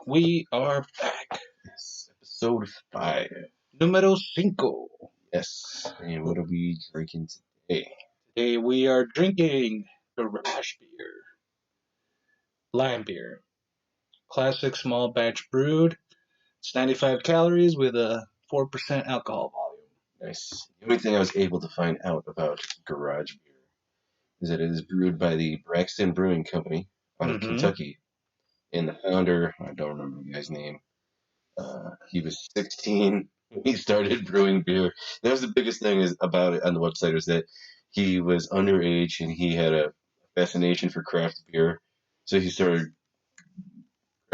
We are back. Yes, episode 5. Numero 5. Yes. And what are we drinking today? Today we are drinking garage beer. Lime beer. Classic small batch brewed. It's 95 calories with a 4% alcohol volume. Nice. The only thing I was able to find out about garage beer is that it is brewed by the Braxton Brewing Company out of Kentucky. And the founder, I don't remember the guy's name, he was 16 when he started brewing beer. That was the biggest thing about it on the website, was that he was underage and he had a fascination for craft beer. So he started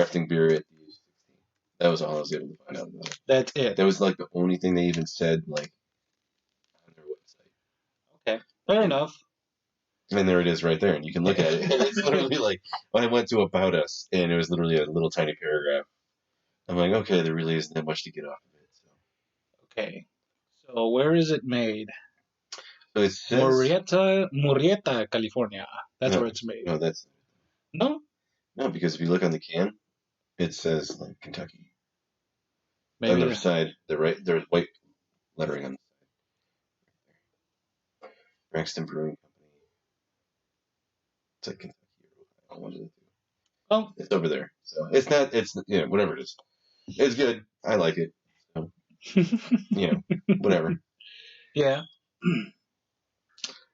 crafting beer at the age of 16. That was all I was able to find out about it. That's it. That was like the only thing they even said, like, on their website. Okay, fair enough. And there it is right there, and you can look at it. And it's literally like, when I went to About Us, and it was literally a little tiny paragraph. I'm like, okay, there really isn't that much to get off of it. So. Okay, so where is it made? So it says... Murrieta, California. That's where it's made. No, that's... No? No, because if you look on the can, it says, like, Kentucky. Maybe on the other side, there's white lettering on the side. Braxton Brewing Company. It's like Kentucky or Ohio. One of the two. Oh. It's over there. So it's not, whatever it is. It's good. I like it. So, whatever. Yeah.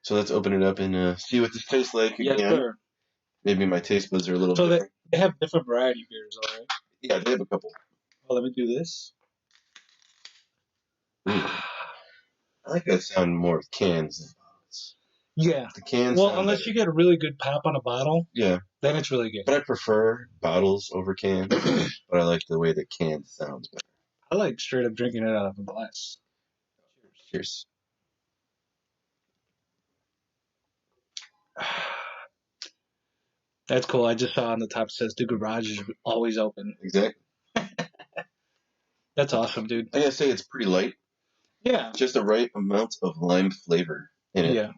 So let's open it up and see what this tastes like again. Yeah, sure. Maybe my taste buds are a little different. So they have different variety beers, all right? Yeah, they have a couple. Well, let me do this. Ooh. I like that sound more of cans than bottles. Yeah. The cans. Well, unless you get a really good pop on a bottle. Yeah. Then it's really good. But I prefer bottles over cans. But I like the way the can sounds better. I like straight up drinking it out of a glass. Cheers. That's cool. I just saw on the top it says the garage is always open. Exactly. That's awesome, dude. I gotta say, it's pretty light. Yeah. Just the right amount of lime flavor in it. Yeah.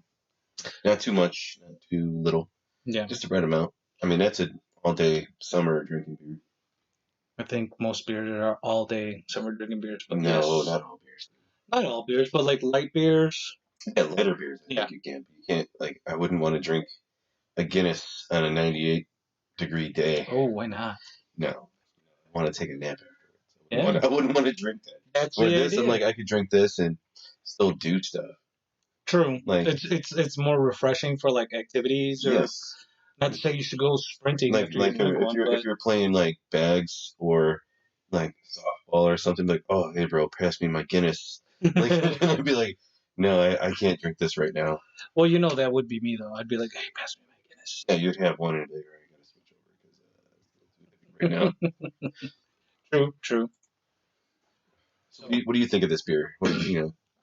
Not too much, not too little. Yeah. Just the right amount. I mean, that's an all-day summer drinking beer. I think most beers are all-day summer drinking beers. But No, yes. not all beers. Not all beers, but like light beers. Yeah, lighter beers. I think you can't. You can't. Like, I wouldn't want to drink a Guinness on a 98-degree day. Oh, why not? No, I want to take a nap afterwards. Yeah. I wouldn't want to drink that. That's Or the this, idea. I'm like, I could drink this and still do stuff. True. Like, it's more refreshing for like activities or yes. not to say you should go sprinting. Like, after you drink one, if you're playing like bags or like softball or something, like, oh, hey bro, pass me my Guinness. Like, I'd be like, no, I can't drink this right now. Well, that would be me though. I'd be like, hey, pass me my Guinness. Yeah, you'd have one and later I gotta switch over because right now. True. So what do you think of this beer?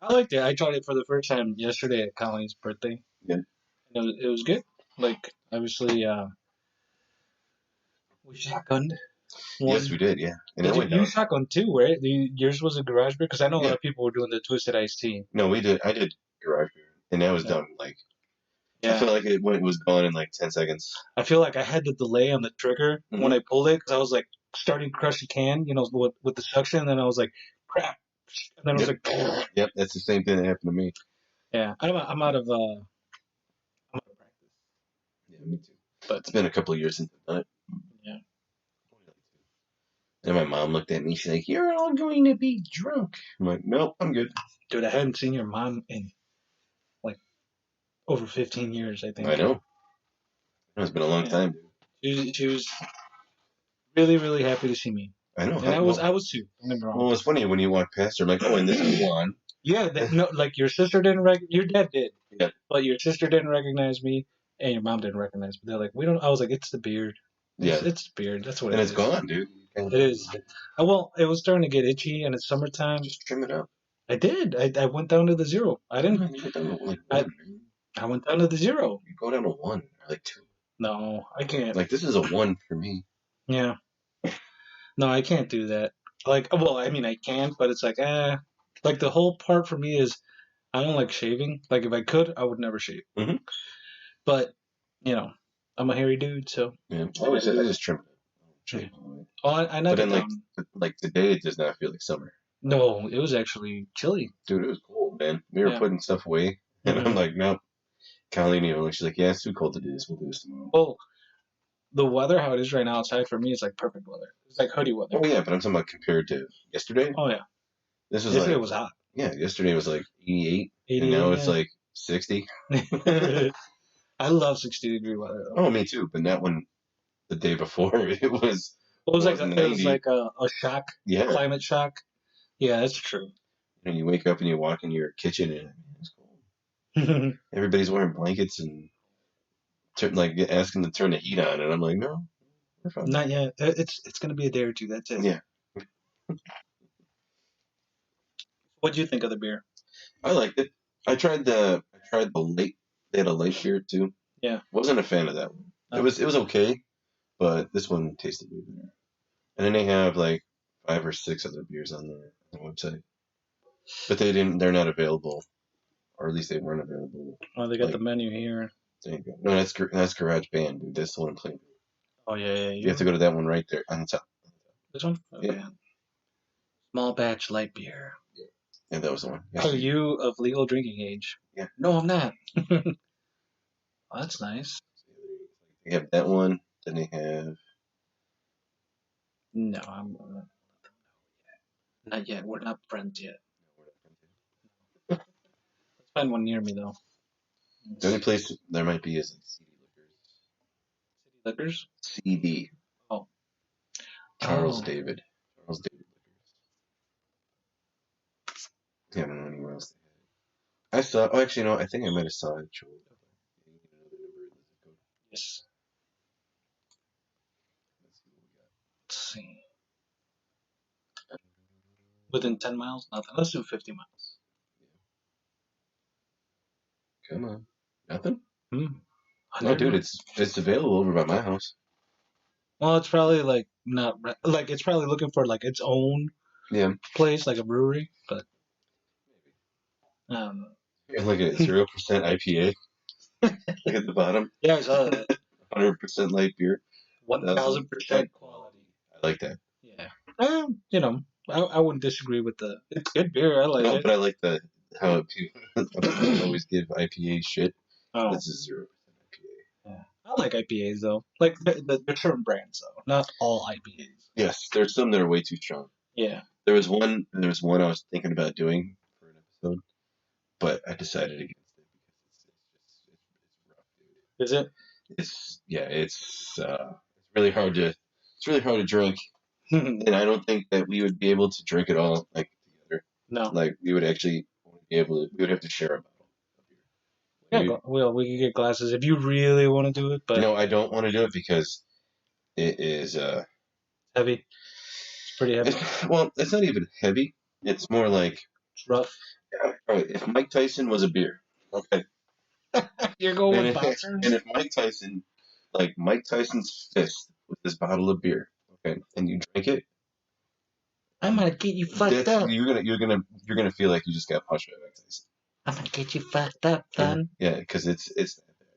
I liked it. I tried it for the first time yesterday at Colleen's birthday. Yeah. It was good. Like, obviously, we shotgunned one. Yes, we did, yeah. And Did it went you down. shotgun too, right? Yours was a garage beer? Because I know a lot of people were doing the Twisted Iced Tea. No, we did. I did garage beer. And that was done, like, Yeah. I feel like it was gone in like 10 seconds. I feel like I had the delay on the trigger when I pulled it because I was like starting to crush the can, with the suction, and then I was like, crap. And then I was like, yep, that's the same thing that happened to me. yeah, I'm out of practice. Yeah, me too. But it's been a couple of years since I've done it. Yeah. And my mom looked at me. She's like, "You're all going to be drunk." I'm like, "Nope, I'm good." Dude, I hadn't seen your mom in like over 15 years, I think. I know. It's been a long time, dude. She was really, really happy to see me. I know. And I was too. Don't get me wrong. Well, it's funny when you walk past her, I'm like, "Oh, and this is Juan." Yeah, like your sister didn't your dad did. Yeah. But your sister didn't recognize me, and your mom didn't recognize me. They're like, we don't. I was like, it's the beard. Yeah. It's the beard. That's what and it is. And it's gone, dude. It is. Well, it was starting to get itchy, and it's summertime. Just trim it up. I did. I went down to the 0. I didn't. You go down to like 1. I went down to the 0. You go down to 1 or like 2. No, I can't. Like, this is a 1 for me. Yeah. No, I can't do that. Like, well, I mean, I can, but it's like, Like, the whole part for me is I don't like shaving. Like, if I could, I would never shave. Mm-hmm. But, I'm a hairy dude, so. Yeah. I just trim it. Okay. Oh, I know. But then, like today, it does not feel like summer. No, it was actually chilly. Dude, it was cold, man. We were putting stuff away, and I'm like, nope. Can't leave me alone. She's like, yeah, it's too cold to do this. We'll do this tomorrow. Well, the weather, how it is right now outside, for me, is like perfect weather. It's like hoodie weather. Oh, yeah, but I'm talking about compared to yesterday. Oh, yeah. Yesterday was hot. Yeah, yesterday was like 88, and now it's like 60. I love 60-degree weather, though. Oh, me too, but not when the day before it was... It was like a shock, climate shock. Yeah, that's true. And you wake up and you walk in your kitchen and it's cold. Everybody's wearing blankets and asking to turn the heat on, and I'm like, no, we're fine. Not yet. It's going to be a day or two. That's it. Yeah. What do you think of the beer? I liked it. I tried the light. They had a light beer too. Yeah. Wasn't a fan of that one. Oh. It was okay, but this one tasted way better. And then they have like 5 or 6 other beers on their website, but they're not available, or at least they weren't available. Oh, they got the menu here. There you go. No, that's Garage Band, dude. That's the one playing. Oh yeah. You have to go to that one right there on the top. This one? Okay. Yeah. Small batch light beer. Yeah, that was the one. Yes. Are you of legal drinking age? Yeah. No, I'm not. Oh, that's nice. They have that one. Then they have... No, I'm not yet. We're not friends yet. Let's find one near me, though. The only place there might be is like CD Liquors. City Liquors? CD. Oh. Charles David Liquors. Yeah, I don't know anywhere else they had it. I saw... Oh, actually, no. I think I might have saw it. Yes. Let's see. Within 10 miles? Nothing. Let's do 50 miles. Come on. Nothing? No, dude, it's available over by my house. Well, it's probably like not... Like, it's probably looking for like its own place, like a brewery, but... Look at it, 0% IPA. Look at the bottom. Yeah, I saw that. 100% light beer. 1,000% quality. I like that. Yeah. You know, I wouldn't disagree with it's good beer. I like it. But I like how people always give IPA shit. Oh. This is 0% IPA. Yeah. I like IPAs though. Like there's certain brands though, not all IPAs. Yes, there's some that are way too strong. Yeah. There was one I was thinking about doing for an episode, but I decided against it because it's rough, dude. Is it? It's really hard to drink, and I don't think that we would be able to drink it all like together. No. Like we would actually be able to. We would have to share a bottle of beer. Yeah, we can get glasses if you really want to do it, but no, I don't want to do it because it is heavy. It's pretty heavy. Well, it's not even heavy. It's more like it's rough. Yeah, all right. If Mike Tyson was a beer, okay. You're going with boxers? And if Mike Tyson's fist with this bottle of beer, okay, and you drink it, I'm gonna get you fucked up. You're gonna feel like you just got punched by Mike Tyson. I'm gonna get you fucked up, son. Yeah, because it's that bad.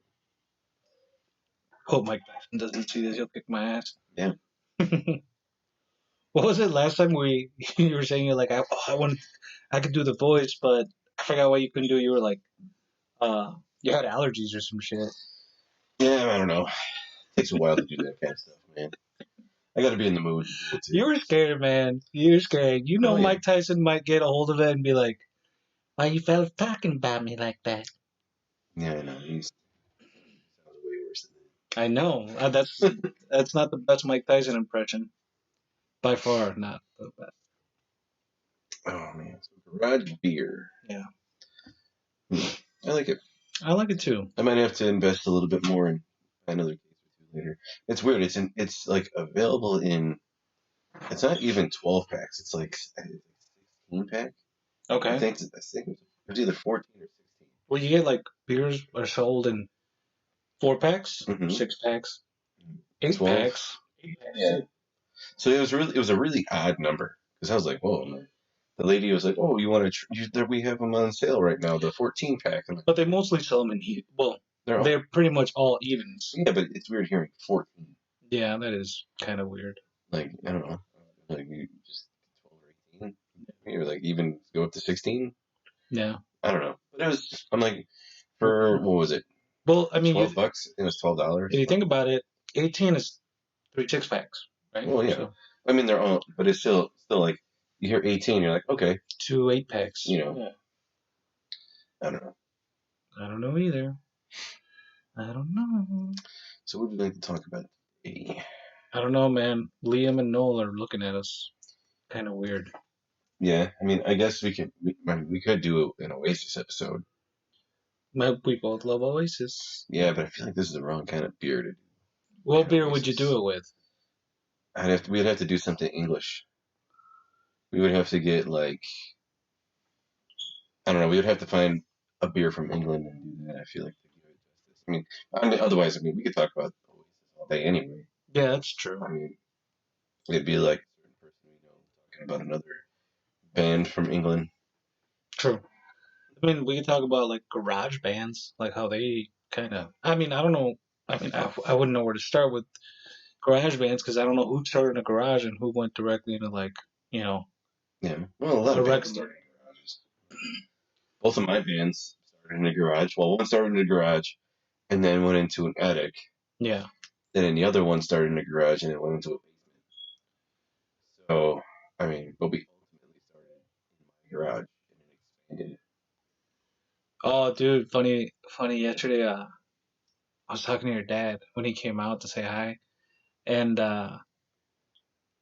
Hope Mike Tyson doesn't see this. He'll kick my ass. Yeah. What was it last time you were saying you're like I could do the voice, but I forgot what you couldn't do. You were like you had allergies or some shit. Yeah, I don't know. It takes a while to do that kind of stuff, man. I got to be in the mood. You were scared, man. You were scared. You know, Mike Tyson might get a hold of it and be like, "Why you fellas talking about me like that?" Yeah, I know. He sounds way worse than that. I know. That's not the best Mike Tyson impression. By far, not the best. Oh, man. So Garage beer. Yeah. I like it. I like it, too. I might have to invest a little bit more in another case or two later. It's weird. It's like available in... It's not even 12 packs. It's like 16 pack. Okay. I think it was either 14 or 16. Well, you get like beers are sold in 4 packs, 6 packs, 8 12. packs. Yeah. So it was a really odd number because I was like, whoa. Man. The lady was like, oh, you want to? We have them on sale right now, the 14 pack. But they mostly sell them in they're pretty much all evens. Yeah, but it's weird hearing 14. Yeah, that is kind of weird. Like, I don't know. Like, you just 12 or 18? Or, like, even go up to 16? Yeah. I don't know. But I'm like, for, what was it? Well, I mean, $12? It was $12. if you think about it, 18 is 3 6-packs, right? Well, yeah. So I mean, they're all, but it's still like, you hear 18, you're like, okay. 2 8-packs. You know. Yeah. I don't know. I don't know either. I don't know. So what would you like to talk about today? I don't know, man. Liam and Noel are looking at us kind of weird. Yeah, I mean, I guess we could do an Oasis episode. We both love Oasis. Yeah, but I feel like this is the wrong kind of beer to do. What beer would you do it with? We'd have to do something English. We would have to get like, I don't know, we would have to find a beer from England and do that. I feel like to give it justice. I mean, otherwise, we could talk about Oasis all day anyway. Yeah, that's true. I mean, it'd be like a certain person we know talking about another band from England. True. I mean, we could talk about like garage bands, like how they kind of. I mean, I don't know. I mean, I wouldn't know where to start with garage bands because I don't know who started in a garage and who went directly into like, you know. Yeah, well, a lot of bands started in garages. Both of my bands started in a garage. Well, one started in a garage and then went into an attic. Yeah. And then the other one started in a garage and it went into a basement. So, I mean, but we ultimately started in my garage and then expanded it. Oh, dude, funny. Yesterday, I was talking to your dad when he came out to say hi, and I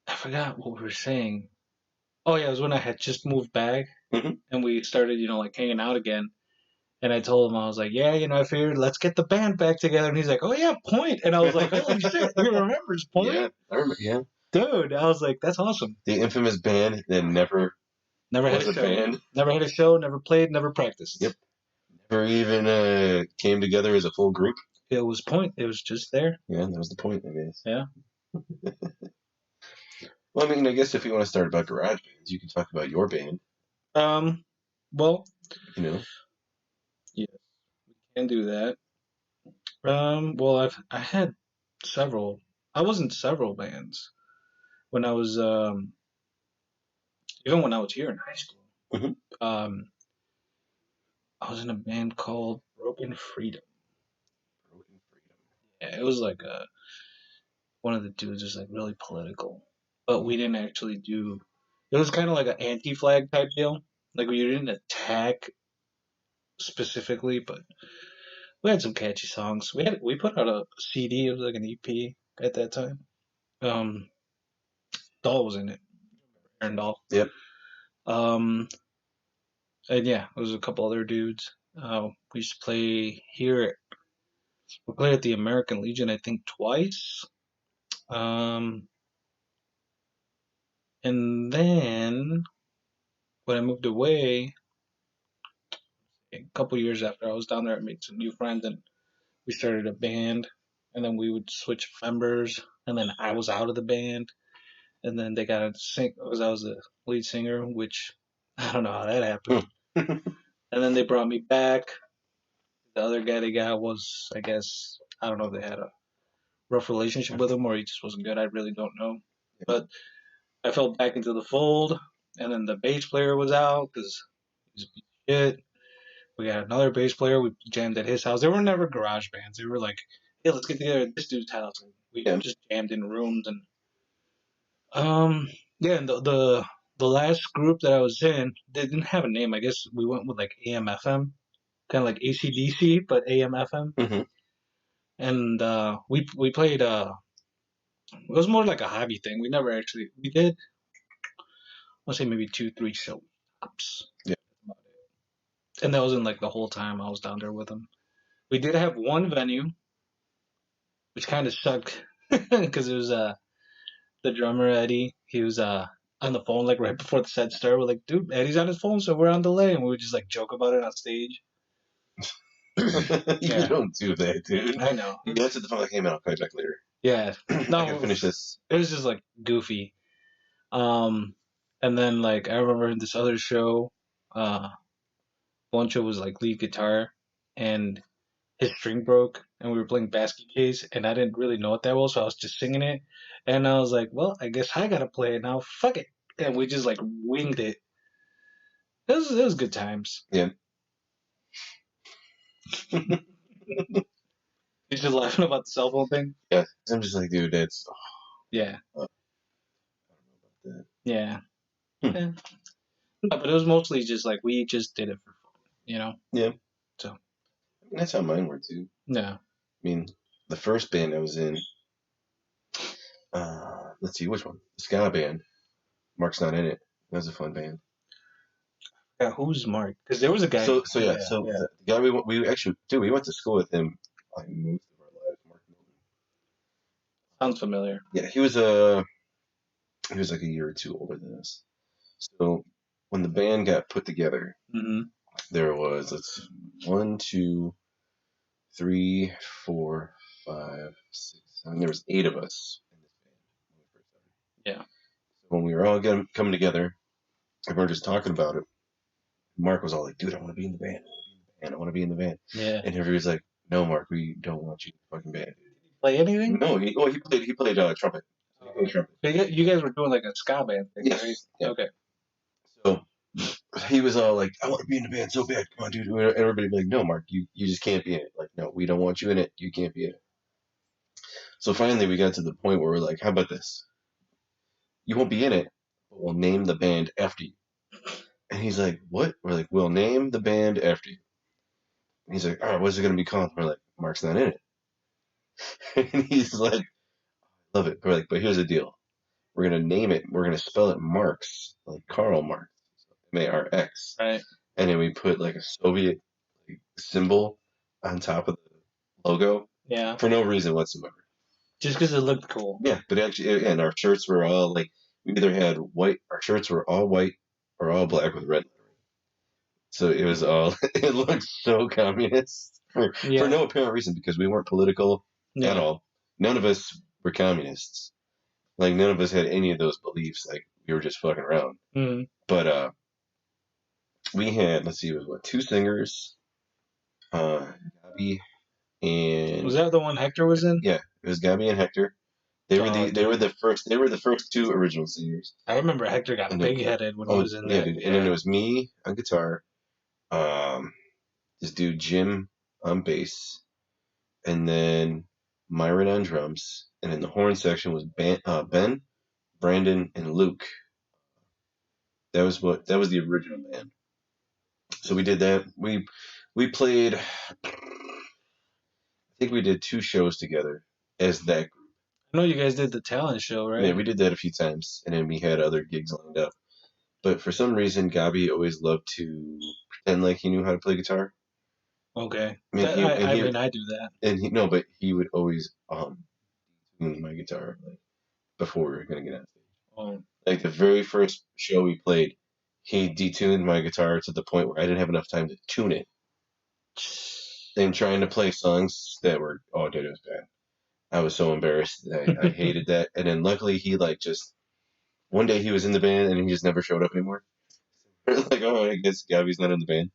forgot what we were saying. Oh yeah, it was when I had just moved back, and we started, like hanging out again. And I told him, I was like, yeah, I figured let's get the band back together. And he's like, oh yeah, Point. And I was like, holy shit, he remembers Point. Yeah, I remember. Yeah, dude, I was like, that's awesome. The infamous band that never had a show. Band. Never had a show, never played, never practiced. Yep. Never even came together as a full group. It was Point. It was just there. Yeah, that was the point, I guess. Yeah. Well, I mean, I guess if you want to start about garage bands, you can talk about your band. Well. Yes, we can do that. Well, I had several. I was in several bands when I was even when I was here in high school. Mm-hmm. I was in a band called Broken Freedom. Yeah, it was like one of the dudes was like really political, but we didn't actually do. It was kind of like an anti-flag type deal. Like we didn't attack specifically, but we had some catchy songs. We put out a CD. It was like an EP at that time. Doll was in it. Aaron Doll. Yep. And yeah, there was a couple other dudes. We used to play here. We played at the American Legion, I think, twice. And then when I moved away, a couple years after I was down there, I made some new friends and we started a band. And then we would switch members. And then I was out of the band. And then they got to sing because I was the lead singer, which I don't know how that happened. And then they brought me back. The other guy they got was, I guess, I don't know if they had a rough relationship with him or he just wasn't good. I really don't know. But I fell back into the fold. And then the bass player was out because he was a piece of shit. We got another bass player. We jammed at his house. They were never garage bands. They were like, hey, let's get together at this dude's house. And we just jammed in rooms. And yeah, and the last group that I was in, they didn't have a name. I guess we went with like AM/FM, kind of like AC/DC, but AM/FM. Mm-hmm. And we played. It was more like a hobby thing. We never actually we did. I'll say maybe 2-3 shows tops. Yeah. And that wasn't like the whole time I was down there with them. We did have one venue, which kind of sucked because it was the drummer Eddie. He was on the phone like right before the set started. We're like, dude, Eddie's on his phone, so we're on delay, and we would just like joke about it on stage. You don't do that, dude. I know. You answered the phone like, hey man, I'll call you back later. Yeah. No, I can finish this. It was just like goofy. And then like I remember this other show, Boncho was like lead guitar, and his string broke, and we were playing basket case, and I didn't really know it that well, so I was just singing it, and I was like, well, I guess I gotta play it now. Fuck it, and we just like winged it. It was good times. Yeah. You just laughing about the cell phone thing. Yeah, I'm just like, dude, that's. Yeah. I don't know about that. Yeah. Yeah. No, but it was mostly just like we just did it for fun, Yeah. So. I mean, that's how mine were too. Yeah. I mean, the first band I was in. Let's see, which one? The ska band. Mark's not in it. That was a fun band. Yeah, who's Mark? Because there was a guy. So the guy we actually we went to school with him like most of our lives. Mark Milton. Sounds familiar. Yeah, he was like a year or two older than us. So when the band got put together, there was 1, 2, 3, 4, 5, 6, 7. There was 8 of us in this band when we first started. Yeah. So when we were all coming together, and we were just talking about it. Mark was all like, "Dude, I want to be in the band. I want to be in the band." Yeah. And everybody was like, "No, Mark, we don't want you in the fucking band." Play anything? No, he played trumpet. Trumpet. You guys were doing like a ska band thing, Yes. right? Yeah. Okay. So he was all like, "I want to be in the band so bad. Come on, dude." And everybody would be like, "No, Mark, you just can't be in it. Like, no, we don't want you in it. You can't be in it." So finally, we got to the point where we're like, "How about this? You won't be in it, but we'll name the band after you." And he's like, "What?" We're like, "We'll name the band after you." And he's like, "All right, what's it gonna be called?" We're like, "Mark's not in it." And he's like, "Love it." We're like, "But here's the deal. We're gonna name it. We're gonna spell it Marx, like Karl Marx, Marx." Right. And then we put like a Soviet symbol on top of the logo. Yeah. For no reason whatsoever. Just because it looked cool. Yeah, but actually, and our shirts were all like, we either had white. Our shirts were all white or all black with red lettering. So it was all. It looked so communist for no apparent reason, because we weren't political at all. None of us were communists. Like, none of us had any of those beliefs. Like, we were just fucking around. Mm-hmm. But we had, let's see, it was 2 singers, Gabi and. Was that the one Hector was in? Yeah, it was Gabi and Hector. They were the first 2 original singers. I remember Hector got big headed when he was in there. And then it was me on guitar, this dude Jim on bass, and then Myron on drums, and in the horn section was Ben, Brandon, and Luke. That was the original band. So we did that. We played. I think we did 2 shows together as that group. I know you guys did the talent show, right? Yeah, we did that a few times, and then we had other gigs lined up. But for some reason, Gabi always loved to pretend like he knew how to play guitar. Okay. I mean, I do that. And but he would always tune my guitar like before we were gonna get on stage. Oh. Like the very first show we played, he detuned my guitar to the point where I didn't have enough time to tune it. And trying to play songs that were, oh dude, it was bad. I was so embarrassed. I hated that. And then luckily he one day he was in the band and he just never showed up anymore. Like, oh, I guess Gabi's not in the band.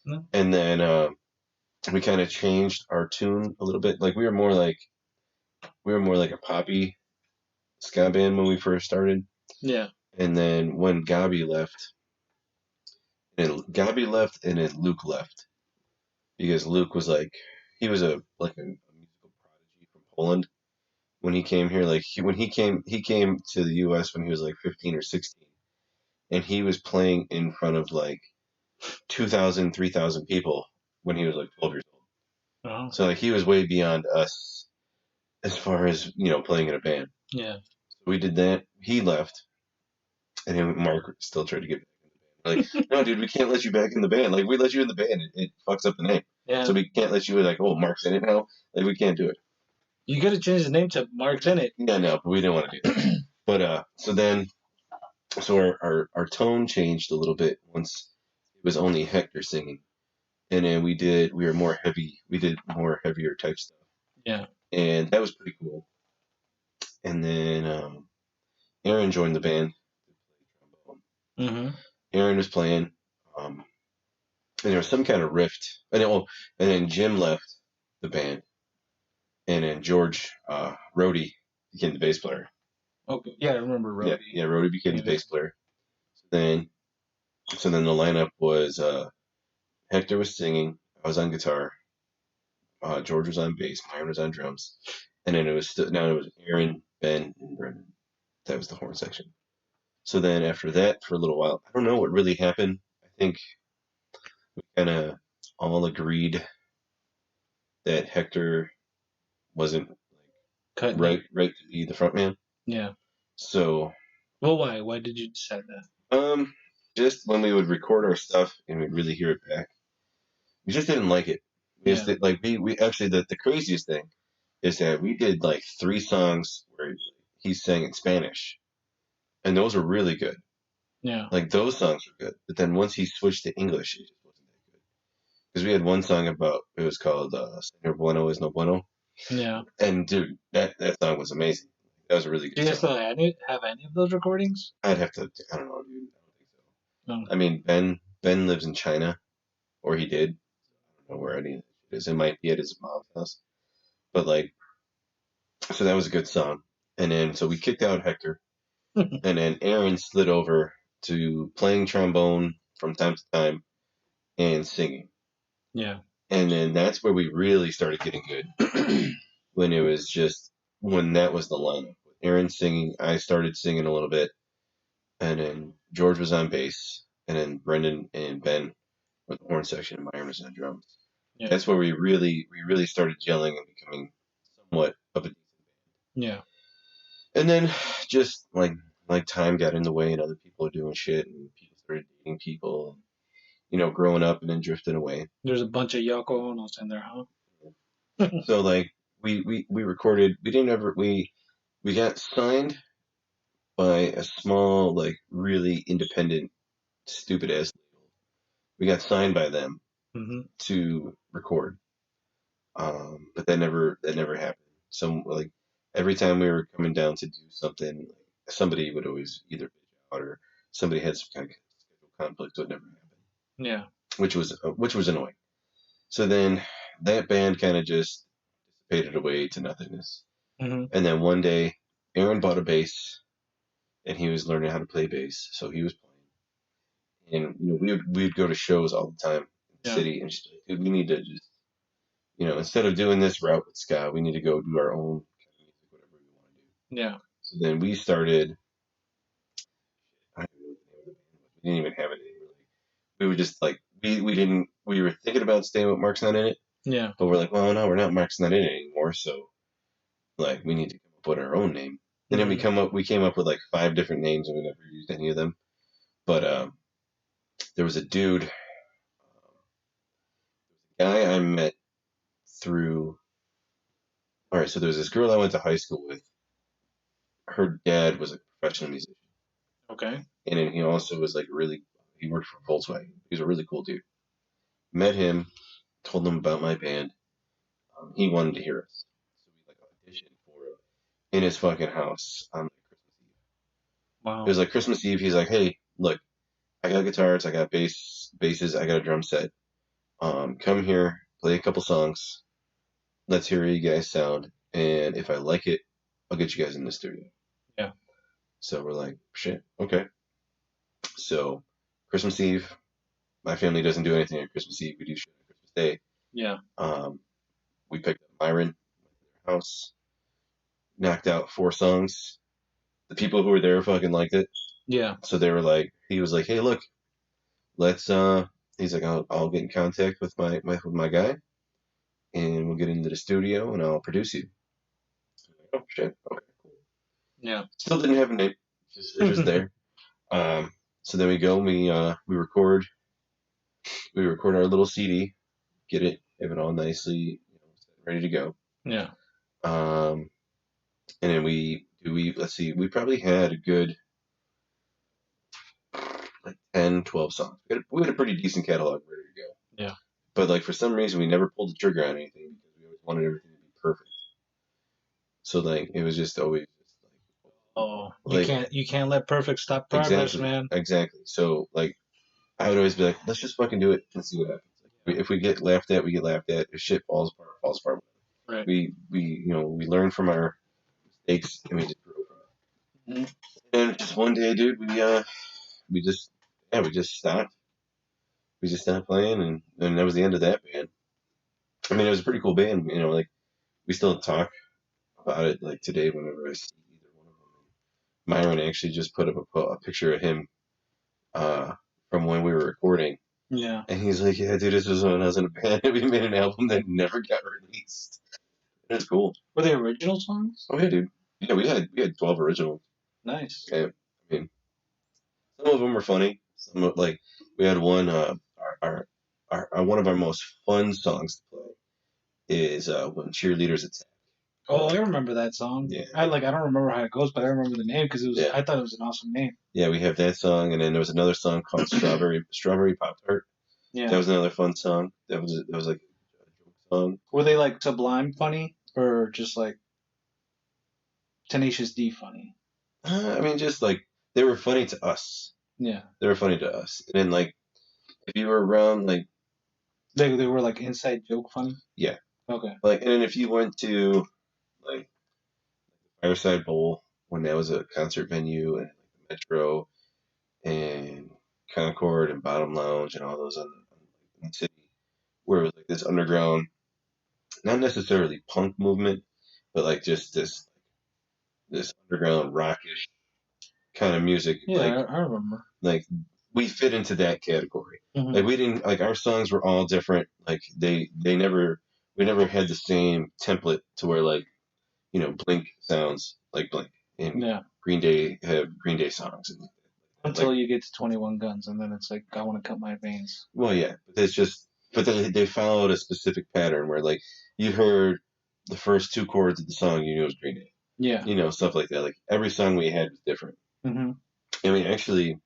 No. And then we kind of changed our tune a little bit. Like we were more like a poppy ska band when we first started. Yeah. And then when Gabi left, and then Luke left, because Luke was he was a musical prodigy from Poland when he came here. He came to the U.S. when he was 15 or 16, and he was playing in front of 2,000, 3,000 people when he was 12 years old. Oh. So he was way beyond us as far as playing in a band. Yeah. So we did that. He left, and then Mark still tried to get back in the band. No, dude, we can't let you back in the band. We let you in the band, it fucks up the name. Yeah. So we can't let you oh, Mark's in it now. We can't do it. You gotta change the name to Mark's in it. Yeah, no, but we didn't want to do that. But so our tone changed a little bit once it was only Hector singing, and then we were more heavy. We did more heavier type stuff. Yeah. And that was pretty cool. And then Aaron joined the band. Mm-hmm. Aaron was playing, and there was some kind of rift. And then Jim left the band, and then George Rhodey became the bass player. Okay, yeah, I remember Rhodey. Yeah, Rhodey became the bass player. So then the lineup was Hector was singing, I was on guitar, George was on bass, Myron was on drums, and then it was Aaron, Ben, and Brendan. That was the horn section. So then after that, for a little while, I don't know what really happened. I think we kind of all agreed that Hector wasn't right to be the front man. Yeah. So. Well, why? Why did you decide that? Just when we would record our stuff and we'd really hear it back, we just didn't like it. We just we actually the craziest thing is that we did like 3 songs where he sang in Spanish, and those were really good. Yeah. Like those songs were good, but then once he switched to English, it just wasn't that good. Because we had one song it was called "Señor Bueno es no bueno." Yeah. And dude, that song was amazing. That was a really good. Do you guys still have any of those recordings? I'd have to. I don't know, dude. I don't think so. Oh. I mean, Ben lives in China, or he did. I don't know where any of it is. It might be at his mom's house. But so that was a good song. And then so we kicked out Hector, and then Aaron slid over to playing trombone from time to time and singing. Yeah. And then that's where we really started getting good. when that was the lineup. Aaron singing, I started singing a little bit, and then George was on bass, and then Brendan and Ben were the horn section, and Myron was on drums. Yeah. That's where we really started gelling and becoming somewhat of a decent band. Yeah. And then just like time got in the way, and other people are doing shit, and people started dating people, and growing up and then drifting away. There's a bunch of Yoko Onos in there, huh? So we recorded. We got signed by a small, really independent, stupid ass label. We got signed by them to record, but that never happened. So every time we were coming down to do something, somebody would always either bitch out or somebody had some kind of schedule conflict, so it never happened. Yeah, which was annoying. So then that band kind of just dissipated away to nothingness. And then one day, Aaron bought a bass, and he was learning how to play bass, so he was playing. And we'd go to shows all the time in the city, and just like, dude, we need to just, instead of doing this route with ska, we need to go do our own kind of music, whatever we want to do. Yeah. So then we started. I don't know what the name of the band was. We didn't even have a name really. We were just we were thinking about staying with Mark's Not In It. Yeah. But we're like, well, no, we're not Mark's Not In It anymore, so we need to come up with our own name. And then we came up with 5 different names, and we never used any of them. But there was a dude, a guy I met through. All right, so there was this girl I went to high school with. Her dad was a professional musician. Okay. And then he also was he worked for Volkswagen. He was a really cool dude. Met him, told him about my band. He wanted to hear us. So we auditioned for him in his fucking house on Christmas Eve. Wow. It was Christmas Eve. He's like, hey, look, I got guitars, I got basses, I got a drum set. Come here, play a couple songs. Let's hear how you guys sound. And if I like it, I'll get you guys in the studio. Yeah. So we're like, shit, okay. So Christmas Eve, my family doesn't do anything on Christmas Eve. We do shit on Christmas Day. Yeah. We picked up Myron, went to their house, knocked out 4 songs. The people who were there fucking liked it. Yeah. So they were he was like, hey, look, let's, he's like, I'll get in contact with my guy, and we'll get into the studio, and I'll produce you. Like, oh, shit. Okay, cool. Yeah. Still didn't have a name. It's just there. So then we go, we record our little CD, get it, have it all nicely, ready to go. Yeah. And then let's see, we probably had a good 10, 12 songs. We had a pretty decent catalog ready to go. Yeah. But for some reason we never pulled the trigger on anything because we always wanted everything to be perfect. So it was just always you can't let perfect stop progress, man. Exactly. So I would always be like, let's just fucking do it and see what happens. If we get laughed at, we get laughed at. If shit falls apart, it falls apart. Right. We learn from our mistakes and we just grow from it. Mm-hmm. And just one day, dude, we just stopped. We just stopped playing, and that was the end of that band. I mean, it was a pretty cool band, like we still talk about it like today whenever I see either one of them. Myron actually just put up a picture of him from when we were recording. Yeah. And he's like, yeah, dude, this was when I was in a band. We made an album that never got released. And it's cool. Were they original songs? Oh yeah, dude. Yeah, we had 12 originals. Nice. Yeah, I mean, some of them were funny. Some like we had one. One of our most fun songs to play is when cheerleaders attack. Oh, I remember that song. Yeah. I don't remember how it goes, but I remember the name because it was. Yeah. I thought it was an awesome name. Yeah, we have that song, and then there was another song called Strawberry Pop Tart. Yeah. That was another fun song. That was like a joke song. Were they like Sublime funny or just like Tenacious D funny? I mean, just like they were funny to us. Yeah. They were funny to us, and then like if you were around, like they were like inside joke funny. Yeah. Okay. Like, and then if you went to like Fireside Bowl when that was a concert venue, and like the Metro and Concord and Bottom Lounge and all those in the city, where it was like this underground, not necessarily punk movement, but like just this underground rockish kind of music. Yeah, like, I remember. Like we fit into that category. Mm-hmm. Like we didn't like our songs were all different. Like we never had the same template to where like Blink sounds like Blink and Green Day have Green Day songs until you get to 21 Guns and then it's like I want to cut my veins. Well, yeah, but it's just they followed a specific pattern where like you heard the first two chords of the song, you knew it was Green Day. Yeah, stuff like that. Like every song we had was different. Mm-hmm. I mean, actually,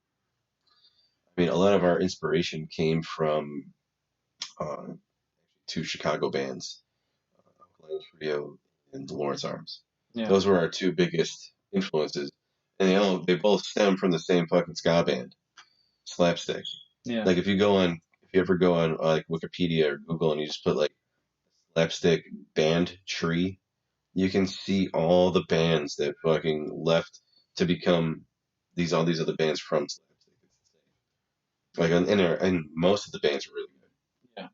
a lot of our inspiration came from two Chicago bands, Uncle Trio and the Lawrence Arms. Yeah. Those were our two biggest influences, and they both stem from the same fucking ska band, Slapstick. Yeah. Like if you ever go on like Wikipedia or Google and you just put like Slapstick band tree, you can see all the bands that fucking left to become all these other bands from Slapstick. Like and most of the bands are really good. Yeah.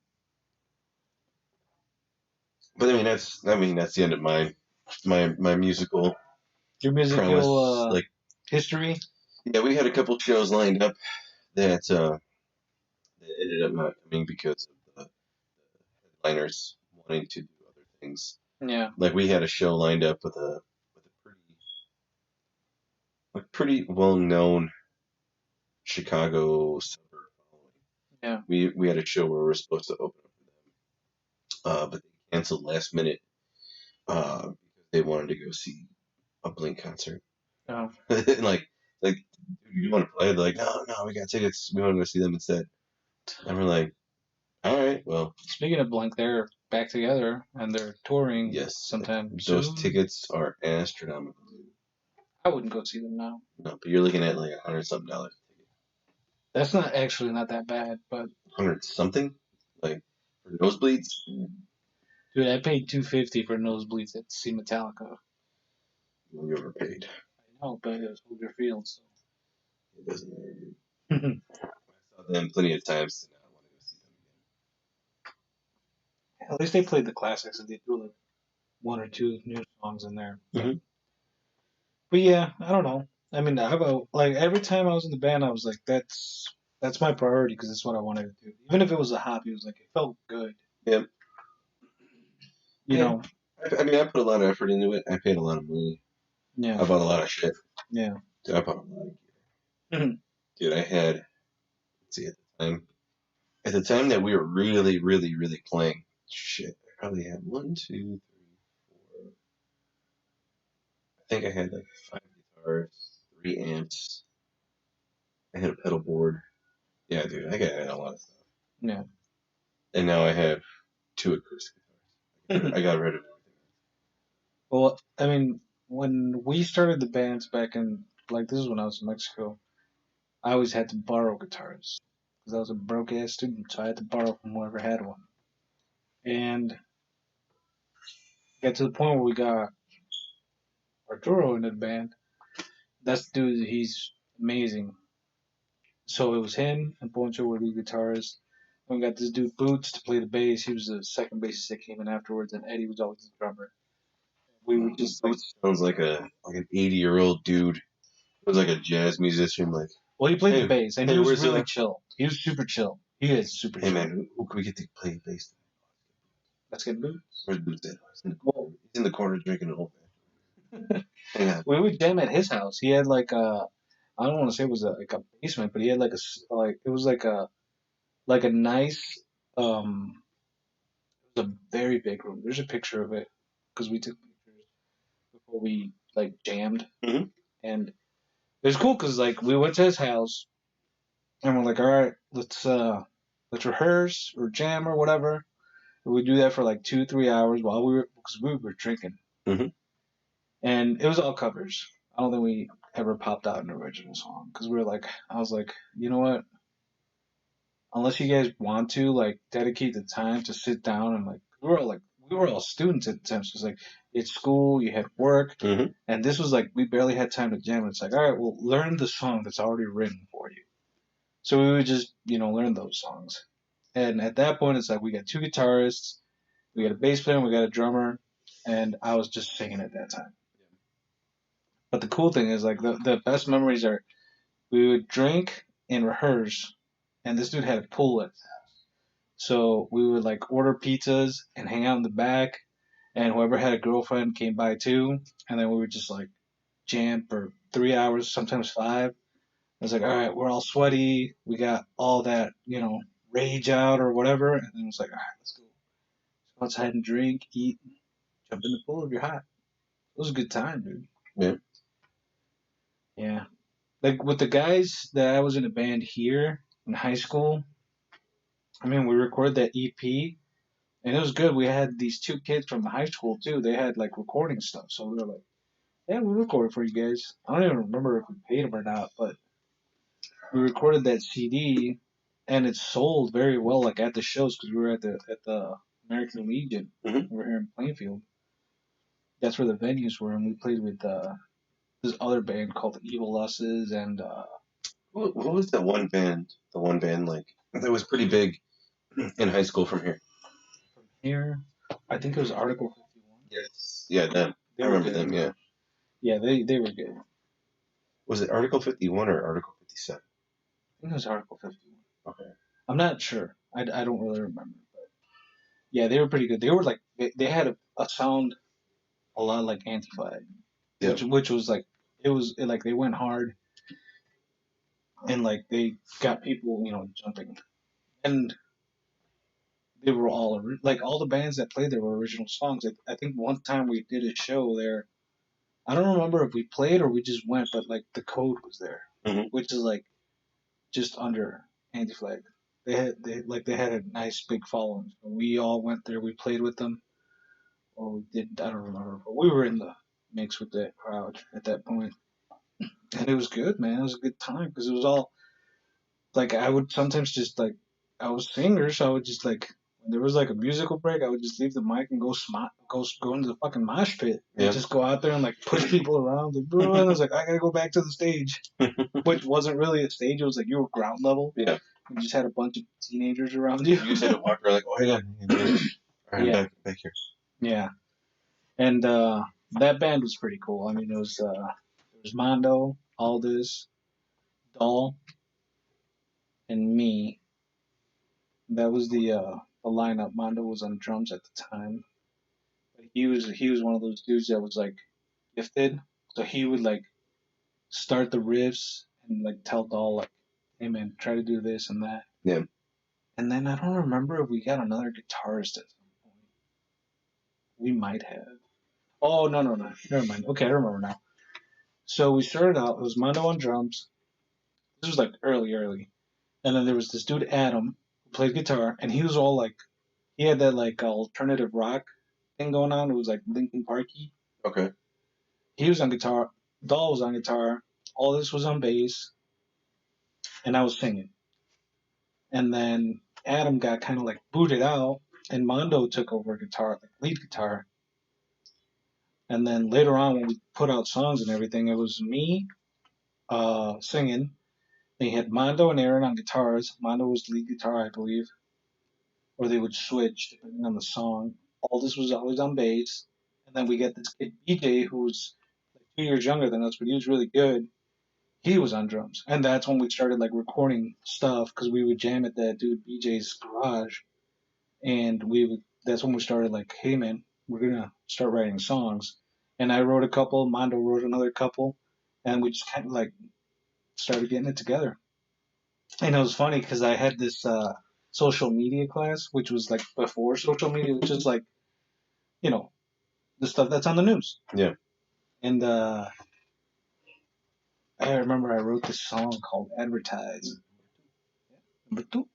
But that's the end of my musical. Your musical like history. Yeah, we had a couple shows lined up that ended up not coming because of the headliners wanting to do other things. Yeah. Like we had a show lined up with a pretty well known Chicago suburb following. Yeah. We had a show where we were supposed to open up for them, but they canceled last minute because they wanted to go see a Blink concert. Oh. And like you want to play? They're like, no, we got tickets. We want to go see them instead. And we're like, all right, well. Speaking of Blink, they're back together and they're touring. Yes, sometime those soon. Tickets are astronomical. I wouldn't go see them now. No, but you're looking at like $100-something ticket. That's not that bad, but 100-something, like for nosebleeds. Dude, I paid $250 for nosebleeds to see Metallica. Well, you overpaid. I know, but it was Soldier Field, so it doesn't matter. I saw them plenty of times, and I want to go see them again. At least they played the classics, and they threw like one or two new songs in there. Mm-hmm. But yeah, I don't know. I mean, how about like every time I was in the band, I was like, that's my priority because that's what I wanted to do. Even if it was a hobby, it was like it felt good. Yeah. You know. I put a lot of effort into it. I paid a lot of money. Yeah. I bought a lot of shit. Yeah. Dude, I bought a lot of gear. Mm-hmm. Dude, I had. Let's see, at the time that we were really, really, really playing, shit, I probably had 1, 2, 3, 4. I think I had like 5 guitars, 3 amps. I had a pedal board. Yeah, dude, I had a lot of stuff. Yeah. And now I have 2 acoustic guitars. I got rid of everything. Well, I mean, when we started the bands back in, like, this is when I was in Mexico, I always had to borrow guitars. Because I was a broke-ass student, so I had to borrow from whoever had one. And Get to the point where we got Arturo in the band. That's the dude. He's amazing. So it was him and Poncho were the guitarists. And we got this dude Boots to play the bass. He was the second bassist that came in afterwards, and Eddie was always the drummer. We were just like, sounds like an 80-year-old dude. It was like a jazz musician. Like, well, he played the bass, and he was where's really chill. He was super chill. He is super Hey chill. man, who can we get to play bass? Let's get Boots. Where's Boots at? He's in the corner drinking an old man. Hang on. We would jam at his house. He had like a, I don't want to say it was like a basement, but he had like it was like a nice, it was a very big room. There's a picture of it because we took pictures before we like jammed, and it was cool because like we went to his house and we're like, all right, let's rehearse or jam or whatever. And we do that for like 2-3 hours while because we were drinking, and it was all covers. I don't think we ever popped out an original song because I was like, you know what? Unless you guys want to like dedicate the time to sit down and like we were all students at the time, so it's like it's school, you had work, and this was like we barely had time to jam. It's like, all right, well, learn the song that's already written for you. So we would just learn those songs, and at that point, it's like we got 2 guitarists, we got a bass player, we got a drummer, and I was just singing at that time. But the cool thing is like the best memories are we would drink and rehearse, and this dude had a pool at his house. So we would like order pizzas and hang out in the back, and whoever had a girlfriend came by too, and then we would just like jam for 3 hours, sometimes 5. It was like, all right, we're all sweaty, we got all that, rage out or whatever, and then it was like, all right, let's go outside and drink, eat, jump in the pool if you're hot. It was a good time, dude. Yeah. Yeah. Like with the guys that I was in a band here in high school, I mean, we recorded that EP, and it was good. We had these 2 kids from the high school too. They had like recording stuff, so we were like, "Yeah, we recorded for you guys." I don't even remember if we paid them or not, but we recorded that CD, and it sold very well, like at the shows, because we were at the American Legion over here in Plainfield. That's where the venues were, and we played with this other band called the Evil Lusses, and what was that one band? The one band like that was pretty big in high school from here. From here, I think it was Article 51. Yes. Yeah, them. I remember them. Yeah. Yeah, they were good. Was it Article 51 or Article 57? I think it was Article 51. Okay. I'm not sure. I don't really remember, but yeah, they were pretty good. They were like they had a sound a lot like Anti-Flag, which was like like they went hard, and like they got people jumping, and they were all like all the bands that played there were original songs. I think one time we did a show there. I don't remember if we played or we just went, but like the code was there, which is like just under Anti-Flag. They had a nice big following. So we all went there. We played with them, or we didn't. I don't remember, but we were in the mix with that crowd at that point, and it was good, man. It was a good time because it was all like I would sometimes just like I was a singer, so I would just like when there was like a musical break, I would just leave the mic and go into the fucking mosh pit and just go out there and like push people around. Like, bro, and I was like, I gotta go back to the stage, which wasn't really a stage. It was like you were ground level. Yeah. You just had a bunch of teenagers around you. You just had to walk around like, oh, hang on. All right, back here. Yeah. And that band was pretty cool. I mean, it was Mondo, Aldous, Doll, and me. That was the lineup. Mondo was on drums at the time. But he was one of those dudes that was like gifted. So he would like start the riffs and like tell Doll like, hey man, try to do this and that. Yeah. And then I don't remember if we got another guitarist at some point. We might have. Oh, no. Never mind. Okay, I remember now. So we started out, it was Mondo on drums. This was like early. And then there was this dude, Adam, who played guitar, and he was all like, he had that like alternative rock thing going on. It was like Linkin Parky. Okay. He was on guitar. Doll was on guitar. All this was on bass. And I was singing. And then Adam got kind of like booted out, and Mondo took over guitar, like lead guitar. And then later on, when we put out songs and everything, it was me singing. They had Mondo and Aaron on guitars. Mondo was lead guitar, I believe, or they would switch depending on the song. Aldous was always on bass, and then we get this kid BJ who was like 2 years younger than us, but he was really good. He was on drums, and that's when we started like recording stuff because we would jam at that dude BJ's garage, and we would. That's when we started like, hey man, we're gonna start writing songs, and I wrote a couple, Mondo wrote another couple, and we just kind of like started getting it together. And it was funny because I had this social media class, which was like before social media, which is like, you know, the stuff that's on the news. Yeah. And I remember I wrote this song called Advertise. Number two.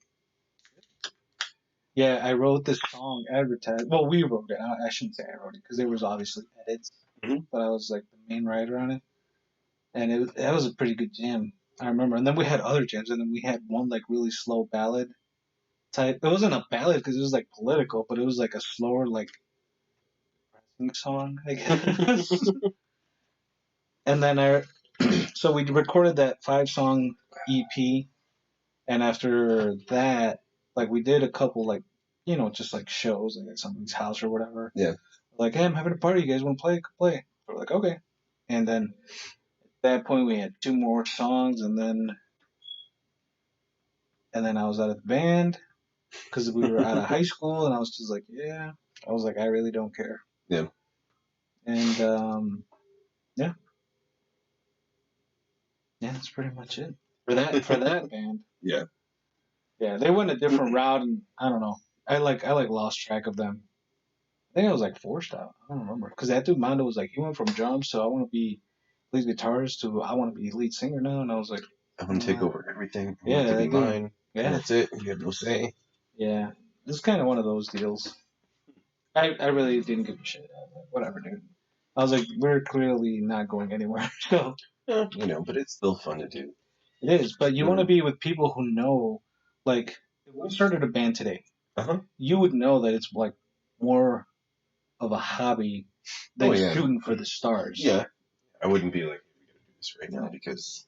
Yeah, I wrote this song, Advertise. Well, we wrote it. I shouldn't say I wrote it because there was obviously edits, but I was like the main writer on it. And that was a pretty good jam, I remember. And then we had other jams, and then we had one like really slow ballad type. It wasn't a ballad because it was like political, but it was like a slower like song, I guess. And then so we recorded that 5-song EP, and after that, like we did a couple like, just like shows like at somebody's house or whatever. Yeah. Like, hey, I'm having a party. You guys want to play? Play. We're like, okay. And then at that point we had 2 more songs, and then I was out of the band because we were out of high school, and I was just like, yeah. I was like, I really don't care. Yeah. And yeah. Yeah, that's pretty much it for that band. Yeah. Yeah, they went a different route, and I don't know. I lost track of them. I think it was like forced out. I don't remember because that dude Mondo was like, he went from drums to I want to be lead guitarist to I want to be lead singer now, and I was like, I want to take over everything. I Yeah, want it to be they do. mine. Yeah, And that's it. You have no say. Yeah, it's kind of one of those deals. I really didn't give a shit. Whatever, dude. I was like, we're clearly not going anywhere. So But it's still fun to do. it is, but you want to be with people who know, like, if we started a band today, you would know that it's like more of a hobby than shooting for the stars. Yeah. I wouldn't be like, we gotta do this right now because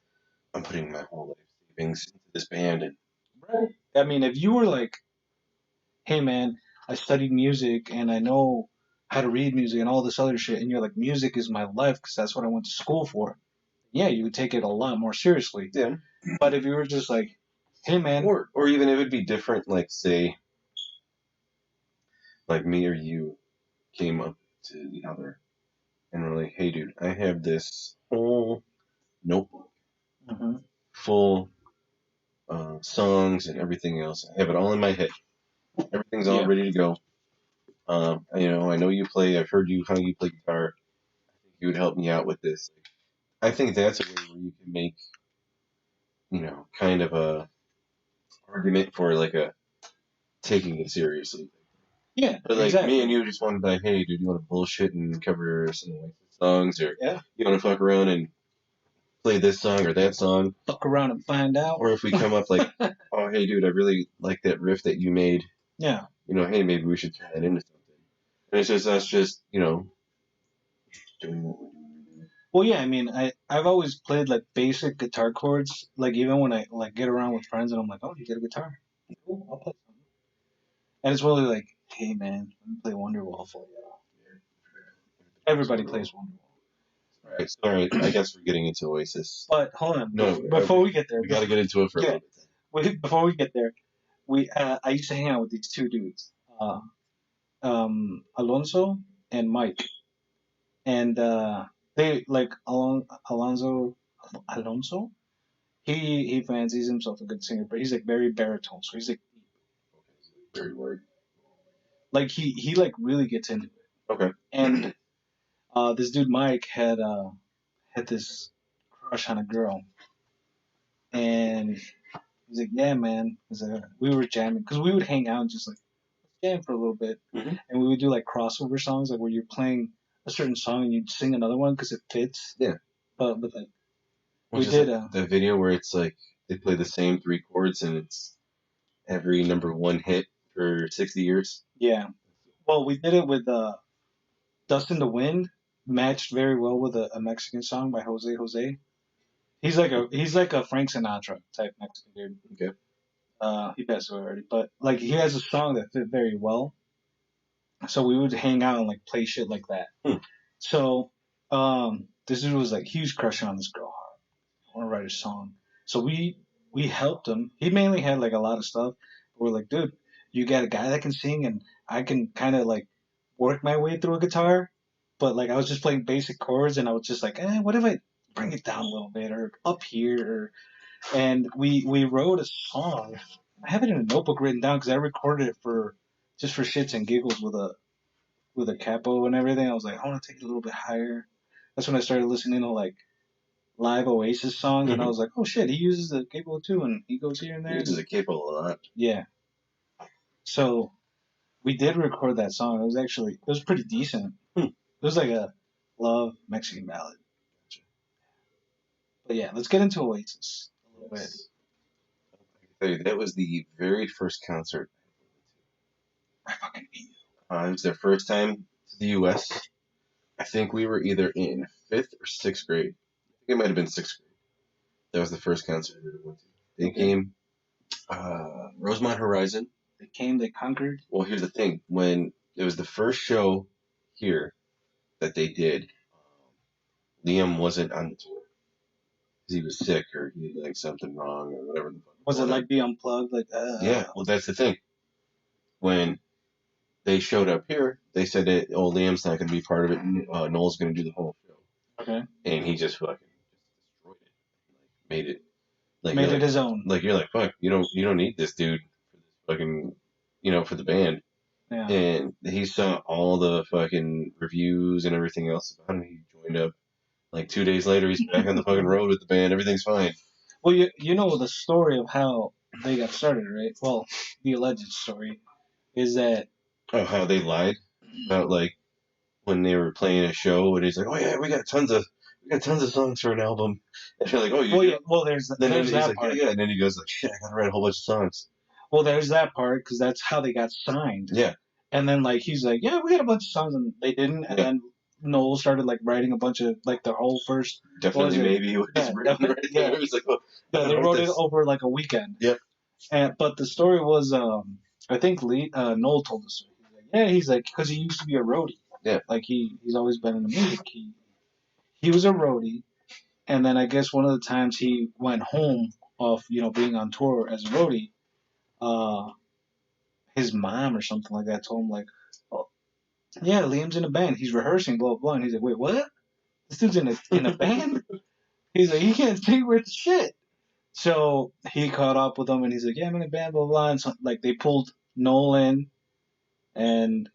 I'm putting my whole life savings into this band. And Right. I mean, if you were like, hey man, I studied music and I know how to read music and all this other shit, and you're like, music is my life because that's what I went to school for. Yeah, you would take it a lot more seriously. Yeah. But if you were just like, hey man, or even it would be different, like say, like me or you came up to the other and were like, hey dude, I have this whole notebook full songs and everything else. I have it all in my head. Everything's all ready to go. I know you play. I've heard how you play guitar. I think you would help me out with this. I think that's a way where you can make, kind of a argument for like a taking it seriously. Yeah, but like exactly. me and you just want to be like, hey, dude, you want to bullshit and cover some Oasis songs, or Yeah. you want to fuck around and play this song or that song, fuck around and find out. Or if we come up like, oh, hey, dude, I really like that riff that you made. Yeah. Hey, maybe we should turn that into something. And it's just us just, doing what we're doing. Well, yeah, I mean, I've always played like basic guitar chords. Like even when I like get around with friends and I'm like, oh, you get a guitar? Cool, I'll play something. And it's really like, hey man, let me play Wonderwall for you. Everybody plays Wonderwall. All right. I guess we're getting into Oasis. But hold on, no, before we get there, we got to get into it for a little bit. Before we get there, I used to hang out with these 2 dudes, Alonso and Mike, and they like Alonso. He fancies himself a good singer, but he's like very baritone, so he's like very word. Like he like really gets into it. Okay. And this dude Mike had this crush on a girl, and he's like, yeah, man. We were jamming because we would hang out and just like jam for a little bit, and we would do like crossover songs, like where you're playing a certain song and you'd sing another one because it fits. Yeah. But like we did the video where it's like they play the same 3 chords and it's every number 1 hit for 60 years. Yeah. Well, we did it with Dust in the Wind. matched very well with a Mexican song by Jose. He's like a Frank Sinatra type Mexican dude. Okay. He passed away already, but like he has a song that fit very well. So we would hang out and like play shit like that. So this dude was like huge crushing on this girl. I want to write a song. So we helped him. He mainly had like a lot of stuff. But we're like, dude, you got a guy that can sing, and I can kind of like work my way through a guitar. But like I was just playing basic chords, and I was just like, what if I bring it down a little bit or up here? And we wrote a song. I have it in a notebook written down because I recorded it for shits and giggles with a capo and everything. I was like, I want to take it a little bit higher. That's when I started listening to like live Oasis songs, and I was like, oh shit, he uses the capo too, and he goes here and there. He uses the capo a lot. Yeah. So we did record that song. It was pretty decent. It was like a love Mexican ballad. But yeah, let's get into Oasis a little bit. I can tell you, that was the very first concert. I fucking hate you. It was their first time to the U.S. I think we were either in 5th or 6th grade. I think it might have been 6th grade. That was the first concert we went to. They came, Rosemont Horizon. They came, they conquered. Well, here's the thing. When it was the first show here that they did, Liam wasn't on the tour. Because he was sick or he had like something wrong or whatever. Was it like the Unplugged? Like, Yeah, well, that's the thing. When they showed up here, they said that Liam's not going to be part of it. Noel's going to do the whole show. Okay. And he just fucking destroyed it. Made it. Made it his own. Like you're like, fuck, you don't need this dude for this fucking, for the band. Yeah. And he saw all the fucking reviews and everything else about him. He joined up. Like 2 days later, he's back on the fucking road with the band. Everything's fine. Well, you know the story of how they got started, right? Well, the alleged story is that how they lied about like when they were playing a show, and he's like, "Oh yeah, we got tons of songs for an album." And you're like, "Oh, you." Well, there's that like, part. Yeah, and then he goes like, "Shit, I gotta write a whole bunch of songs." Well, there's that part because that's how they got signed. Yeah. And then like he's like, "Yeah, we got a bunch of songs," and they didn't. And then Noel started like writing a bunch of like their whole first. Definitely, maybe was written right there. It was like, oh, yeah, they wrote it over like a weekend. Yep. But the story was, I think Noel told the story. He's like, because he used to be a roadie. Yeah. Like he's always been in the music. He was a roadie, and then I guess one of the times he went home off, being on tour as a roadie, his mom or something like that told him like, oh, yeah, Liam's in a band. He's rehearsing, blah blah. And he's like, wait, what? This dude's in a band? He's like, he can't sing worth shit. So he caught up with them, and he's like, yeah, I'm in a band, blah blah. And so, like they pulled Noel in, and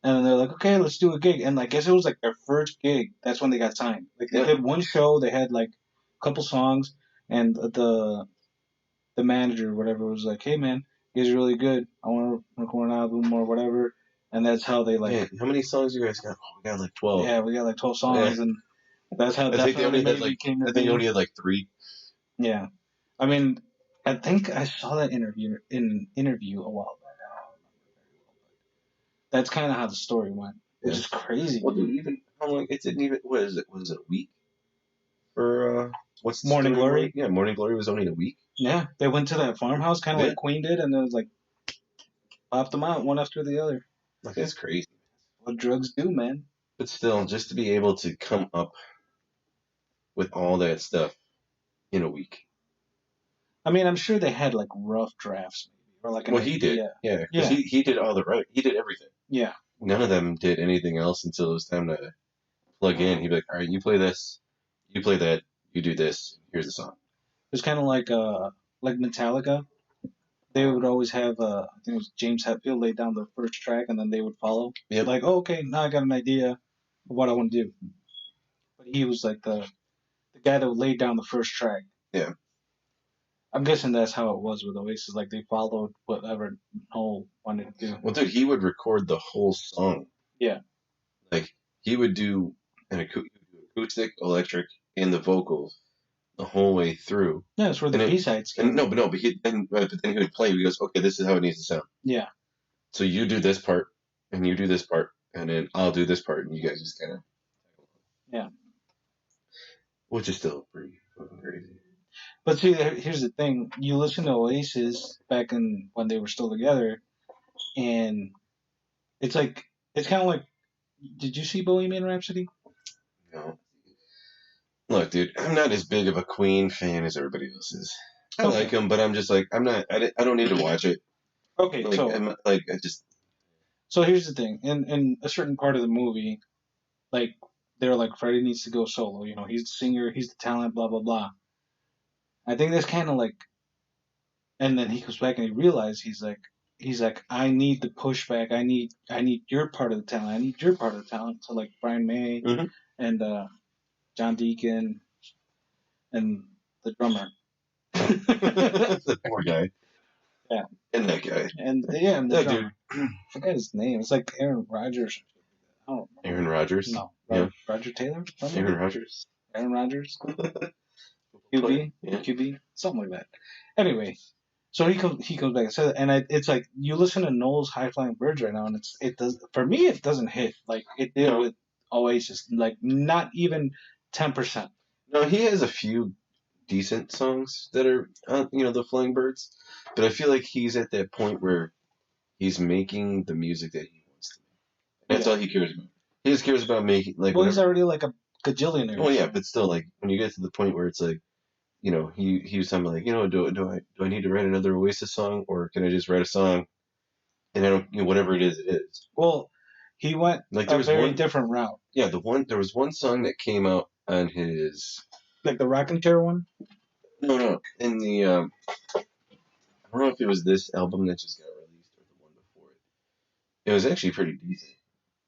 they're like, okay, let's do a gig. And I guess it was like their first gig. That's when they got signed. Like they did one show. They had like a couple songs, and the manager or whatever was like, hey man, you guys are really good. I want to record an album or whatever. And that's how they like. Man, how many songs you guys got? Oh, we got like 12. Yeah, we got like 12 songs, and that's how I think they only had like. I think they only had like 3. Yeah, I mean, I think I saw that interview a while back. I don't remember very well, but that's kind of how the story went. Which is crazy. Well, dude, even how long? It didn't even. What is it? Was it a week? For what's the Morning story? Glory? Yeah, Morning Glory was only a week. Yeah, they went to that farmhouse, kind of like Queen did, and it was like popped them out one after the other. Like that's crazy. What drugs do, man. But still, just to be able to come up with all that stuff in a week. I mean, I'm sure they had like rough drafts, maybe, or like. He did. Yeah, because he did all the right. He did everything. Yeah. None of them did anything else until it was time to plug in. He'd be like, "All right, you play this, you play that, you do this. Here's the song." It was kind of like Metallica. They would always have, I think it was James Hetfield lay down the first track, and then they would follow. Yep. Like, oh, okay, now I got an idea of what I want to do. But he was like the guy that would lay down the first track. Yeah. I'm guessing that's how it was with Oasis. Like, they followed whatever Noel wanted to do. Well, dude, he would record the whole song. Yeah. Like, he would do an acoustic, electric, and the vocals the whole way through. Yeah, that's where the B-sides came. But then he would play. He goes, okay, this is how it needs to sound. Yeah. So you do this part, and you do this part, and then I'll do this part, and you guys just kind of. Yeah. Which is still pretty fucking crazy. But see, here's the thing: you listen to Oasis back in when they were still together, and it's like it's kind of like. Did you see Bohemian Rhapsody? No. Look, dude, I'm not as big of a Queen fan as everybody else is. I like them, but I'm just like, I'm not. I don't need to watch it. Okay, like, so I just. So here's the thing: in a certain part of the movie, like they're like Freddie needs to go solo. You know, he's the singer, he's the talent, blah blah blah. I think that's kind of like, and then he comes back and he realizes he's like I need the pushback. I need your part of the talent. I need your part of the talent. So like Brian May and John Deacon and the drummer. The poor guy. Yeah. And that guy. And yeah, and the that drummer. dude. I forgot his name. It's like Aaron Rodgers. I don't know. Aaron Rodgers? No. Yeah. Roger Taylor? Something? Aaron Rodgers? Aaron Rodgers? QB? Yeah. QB? Something like that. Anyway, so he comes back and says, and it's like you listen to Noel's High Flying Birds right now, and it does for me it doesn't hit like it did with Oasis, like not even 10%. No, he has a few decent songs that are the Flying Birds, but I feel like he's at that point where he's making the music that he wants to make. That's all he cares about. He just cares about making like. Well, he's already like a gajillionaire. Oh yeah, but still, like when you get to the point where it's like, he was talking like, do I need to write another Oasis song, or can I just write a song, and I don't, whatever it is. Well, he went like there a was very one different route. Yeah, there was one song that came out on his like the rocking chair one. No, in the I don't know if it was this album that just got released or the one before it. It was actually pretty decent.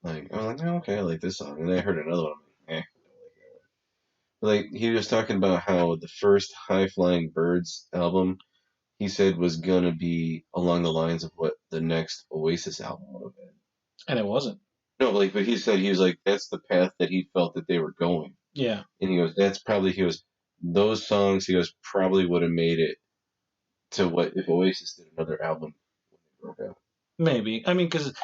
Like I was like, oh, okay, I like this song, and I heard another one. I'm like, I don't like that one. But, like he was talking about how the first High Flying Birds album, he said was gonna be along the lines of what the next Oasis album would have been, and it wasn't. No, but he said he was like that's the path that he felt that they were going. Yeah, and he goes those songs he goes probably would have made it to what if Oasis did another album when they broke up. Maybe. I mean, because if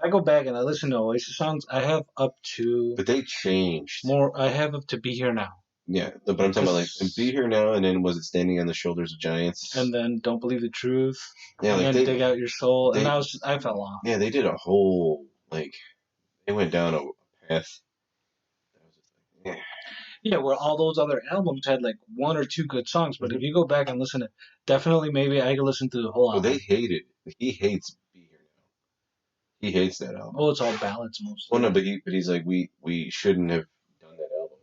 I go back and I listen to Oasis songs, I have up to. But they changed. More. I have up to Be Here Now. Yeah, but I'm talking about like Be Here Now, and then was it Standing on the Shoulders of Giants? And then Don't Believe the Truth. Yeah, and like then Dig Out Your Soul. And I fell off. Yeah, they did a whole they went down a path. That was just like, Yeah, where all those other albums had like one or two good songs, but if you go back and listen to, definitely maybe I could listen to the whole album. Well, he hates Be Here Now. He hates that album. Oh, it's all ballads mostly. Well, no, but he's like we shouldn't have done that album.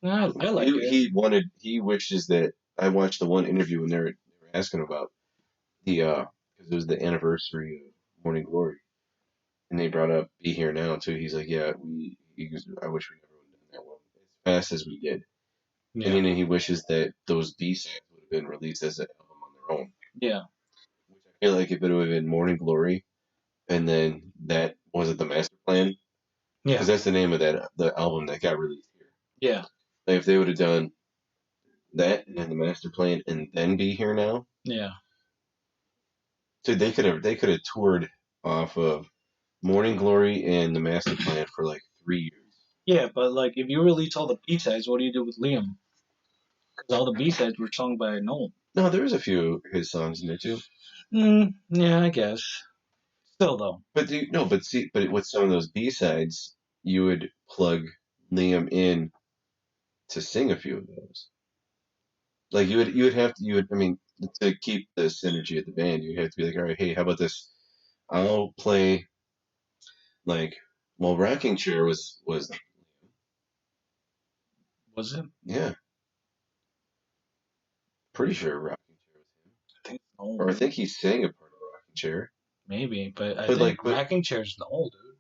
No, I like it. He wishes that I watched the one interview when they were asking about the because it was the anniversary of Morning Glory, and they brought up Be Here Now too. He's like, yeah, I wish we never would have done that one as fast as we did. Yeah. And then he wishes that those B-sides would have been released as an album on their own. Yeah. Which I feel like if it would have been Morning Glory, and then that wasn't the Master Plan. Yeah. Because that's the name of the album that got released here. Yeah. Like if they would have done that and then the Master Plan and then Be Here Now. Yeah. So they could have toured off of Morning Glory and the Master Plan for like 3 years. Yeah, but like if you release all the B-sides, what do you do with Liam? Because all the B-sides were sung by Noel. No, there was a few of his songs in there too. Yeah, I guess. Still though. But with some of those B-sides, you would plug Liam in to sing a few of those. Like you would I mean, to keep the synergy of the band, you have to be like, all right, hey, how about this? I'll play Rocking Chair was it? Yeah. Pretty sure Rocking Chair was him. I think so. Or I think he sang a part of Rocking Chair. Maybe, but I think Rocking Chair's the old dude.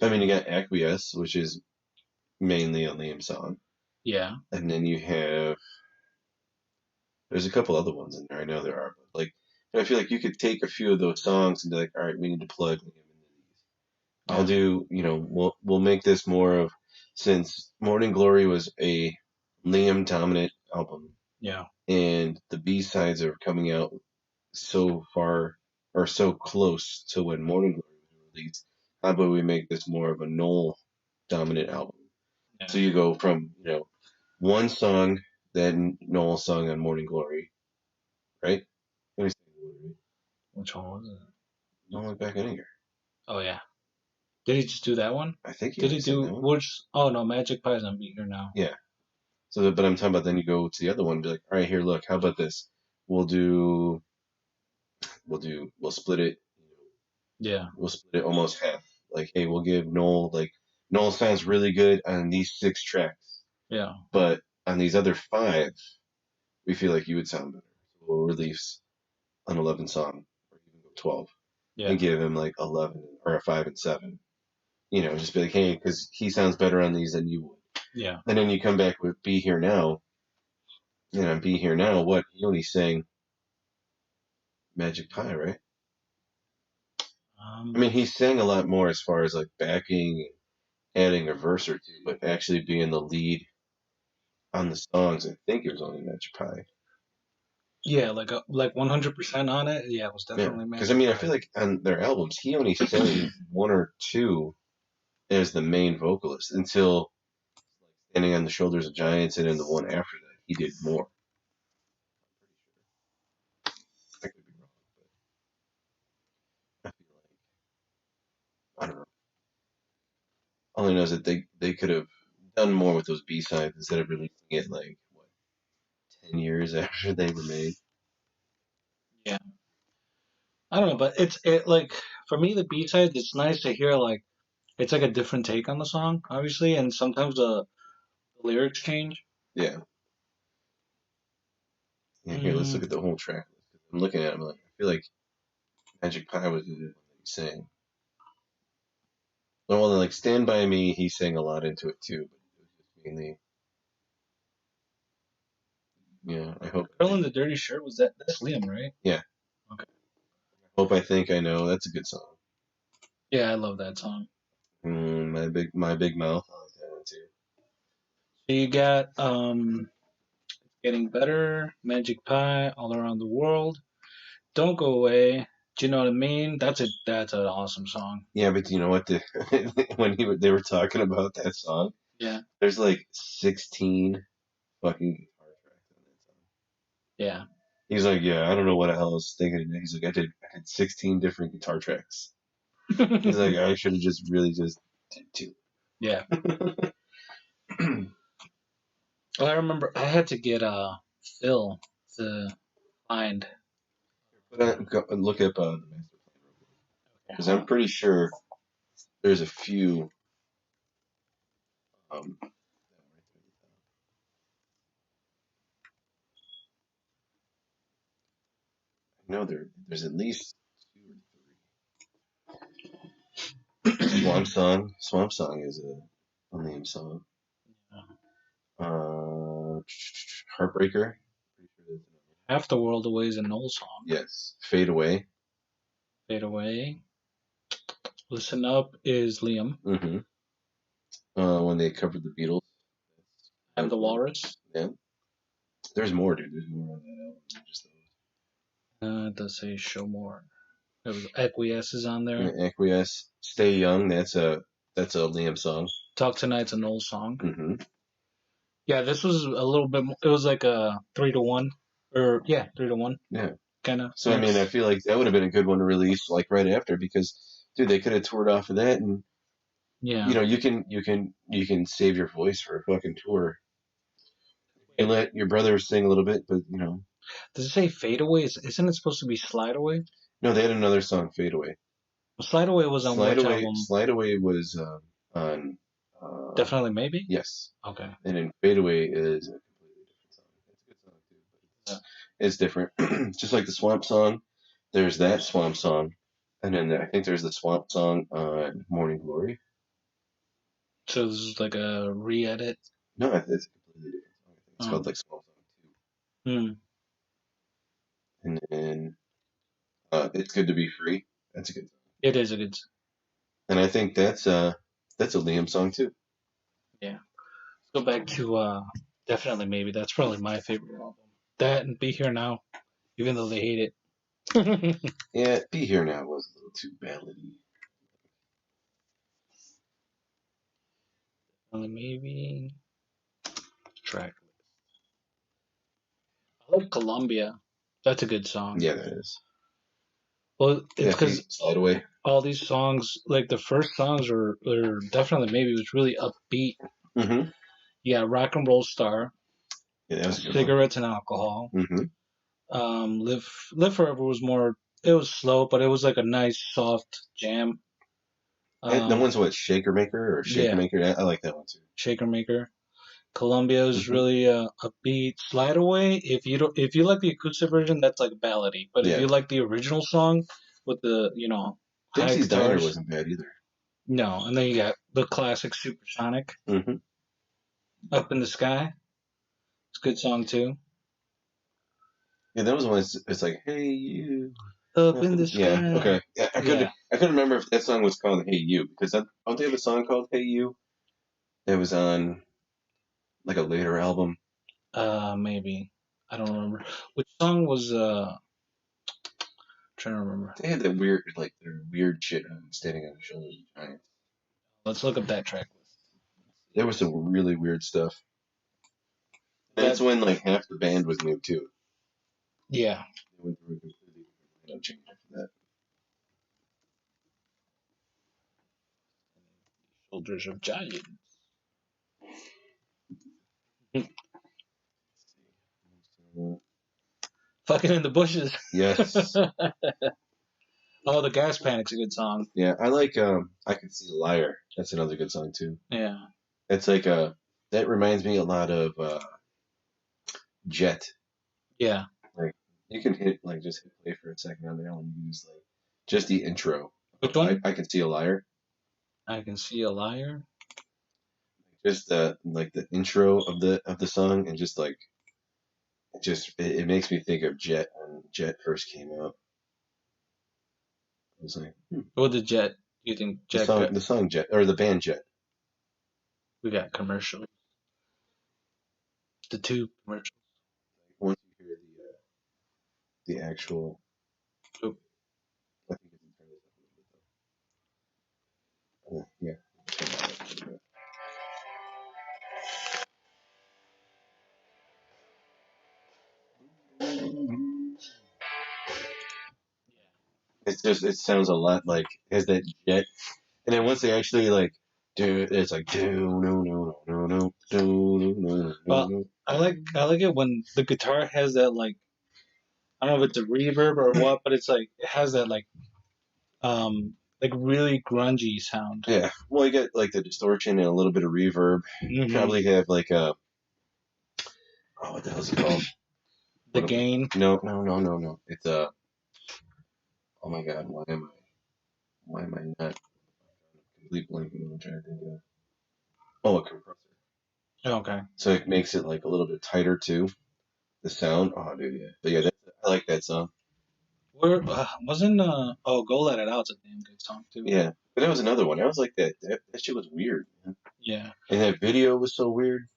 I mean, you got Acquiesce, which is mainly a Liam song. Yeah. And then you have there's a couple other ones in there. I know there are, but I feel like you could take a few of those songs and be like, all right, we need to plug Liam into these. I'll do, we'll make this more of, since Morning Glory was a Liam dominant album. Yeah. And the B-sides are coming out so far or so close to when Morning Glory was released. How about we make this more of a Noel dominant album? Yeah. So you go from, one song that Noel sung on Morning Glory, right? Let me see. Which one was it? Don't Look Back in Anger. Oh yeah. Did he just do that one? I think he Did he only sang do that one. which? Oh no, Magic Pie's on Be Here Now. Yeah. So, but I'm talking about then you go to the other one and be like, all right, here, look, how about this? We'll split it. Yeah. We'll split it almost half. Like, hey, we'll give Noel sounds really good on these 6 tracks, Yeah. but on these other 5, we feel like you would sound better. So we'll release an 11 song or even go 12 Yeah. and give him like 11 or a 5 and 7. Just be like, hey, because he sounds better on these than you would. Yeah. And then you come back with Be Here Now. And on Be Here Now, what? He only sang Magic Pie, right? I mean, he sang a lot more as far as like backing, adding a verse or two, but actually being the lead on the songs, I think it was only Magic Pie. Yeah, like 100% on it. Yeah, it was definitely Magic. Because I mean, I feel like on their albums, he only sang 1 or 2 as the main vocalist until Standing on the Shoulders of Giants, and then the one after that, he did more. I could be wrong, but I feel like, I don't know. All I know is that they could have done more with those B-sides instead of releasing it like, 10 years after they were made. Yeah. I don't know, but it like for me the B side. It's nice to hear like it's like a different take on the song, obviously, and sometimes the lyrics change. Yeah. Here, let's look at the whole track list. I'm looking at it, I feel like Magic Pie was the one that he sang. Well, like Stand By Me, he sang a lot into it too, but it was just mainly. Yeah, I hope. Girl in the Dirty Shirt that's Liam, right? Yeah. Okay. Hope I Think I Know. That's a good song. Yeah, I love that song. My Big Mouth. I like that one too. So you got Getting Better, Magic Pie, All Around the World, Don't Go Away. Do you know what I mean? That's an awesome song. Yeah, but you know what? When they were talking about that song, yeah, there's like 16 fucking guitar tracks on that song. Yeah. He's like, yeah, I don't know what the hell I was thinking. He's like, I had 16 different guitar tracks. He's like, I should have just really just did 2. Yeah. Well, I remember I had to get Phil to find. Look up the master plan because I'm pretty sure there's a few. I know there's at least 2 or 3. Swamp Song is a name song. Heartbreaker. Pretty sure that's Half the World Away is an old song. Yes. Fade Away. Fade Away. Listen Up is Liam. Mm-hmm. When they covered the Beatles. I'm the Walrus. Yeah. There's more, dude. There's more on that album. Just It does say Show More. It was Acquiesce is on there. Acquiesce. Stay Young. That's a Liam song. Talk Tonight's an old song. Mm-hmm. Yeah, this was a little bit more, it was like a 3-1. 3-1. Yeah. Kind of. So, I mean, I feel like that would have been a good one to release like right after because, dude, they could have toured off of that and, yeah. You can save your voice for a fucking tour and let your brother sing a little bit, but, Does it say Fade Away? Isn't it supposed to be Slide Away? No, they had another song, Fade Away. Slide Away was on which album? Slide Away was on... Definitely Maybe? Yes. Okay. And then Fade Away is a completely different song. It's a good song, too, but it's different. Just like the Swamp Song, there's that Swamp Song, and then I think there's the Swamp Song on Morning Glory. So this is like a re-edit? No, it's a completely different song. I think it's called like Swamp Song 2. And then It's Good to Be Free. That's a good song. It is a good song. And I think that's a Liam song too. Yeah. Let's go back to Definitely Maybe. That's probably my favorite album. That and Be Here Now, even though they hate it. Yeah, Be Here Now was a little too ballady. Maybe track. I like Columbia. That's a good song. Yeah, that is. Well, it's because Slide Away. all these songs, like the first songs, are definitely maybe it was really upbeat. Mm-hmm. Yeah, Rock and Roll Star. Yeah, that was a good Cigarettes and Alcohol. one. Mm-hmm. Live Forever was more. It was slow, but it was like a nice soft jam. That one's what, Shaker Maker or Shaker Maker? I like that one too. Shaker Maker. Columbia is really upbeat. Slide Away, if you like the acoustic version, that's like ballady. But if you like the original song with the high Dixie's guitars, Diner wasn't bad either. No, and then you got the classic Supersonic. Mm-hmm. Up in the Sky. It's a good song too. Yeah, that was one. It's like, hey you. Up in the Sky. Yeah. Okay. Yeah, I couldn't remember if that song was called Hey You, because don't they have a song called Hey You? That was on like a later album. Maybe. I don't remember. Which song was trying to remember. They had that weird, like, their weird shit on Standing on the Shoulders of Giants. Let's look up that track list. There was some really weird stuff. That's when like half the band was new too. Yeah. They went through a completely different change after that. Shoulders of Giants. Fucking in the Bushes. Yes. Oh, the Gas Panic's a good song. Yeah, I like I Can See a Liar. That's another good song too. Yeah. It's like that reminds me a lot of Jet. Yeah. Like you can just hit play for a second on there and use like just the intro. Which one? I Can See a Liar. I Can See a Liar. Just like the intro of the song, and just like it makes me think of Jet when Jet first came out. I was like, What did Jet? You think Jet? The song Jet, or the band Jet. We got commercials. The two commercials. Once you hear the actual. Oh. I think you can turn this up a little bit though. Yeah. It sounds a lot like it has that Jet, and then once they actually like do, it's like no. Well, I like it when the guitar has that like, I don't know if it's a reverb or what, but it's like it has that like really grungy sound. Yeah, well, you get like the distortion and a little bit of reverb. Mm-hmm. Probably have like a what the hell's it called? The gain? No. It's a oh my god, why am I not complete blanking on what I'm trying to think of? Oh, a compressor. Okay. So it makes it like a little bit tighter too. The sound. Oh, dude, yeah. But yeah, I like that song. Where wasn't Go Let It Out's a damn good song too. Yeah, but that was another one. I was like that shit was weird, man. Yeah. And that video was so weird.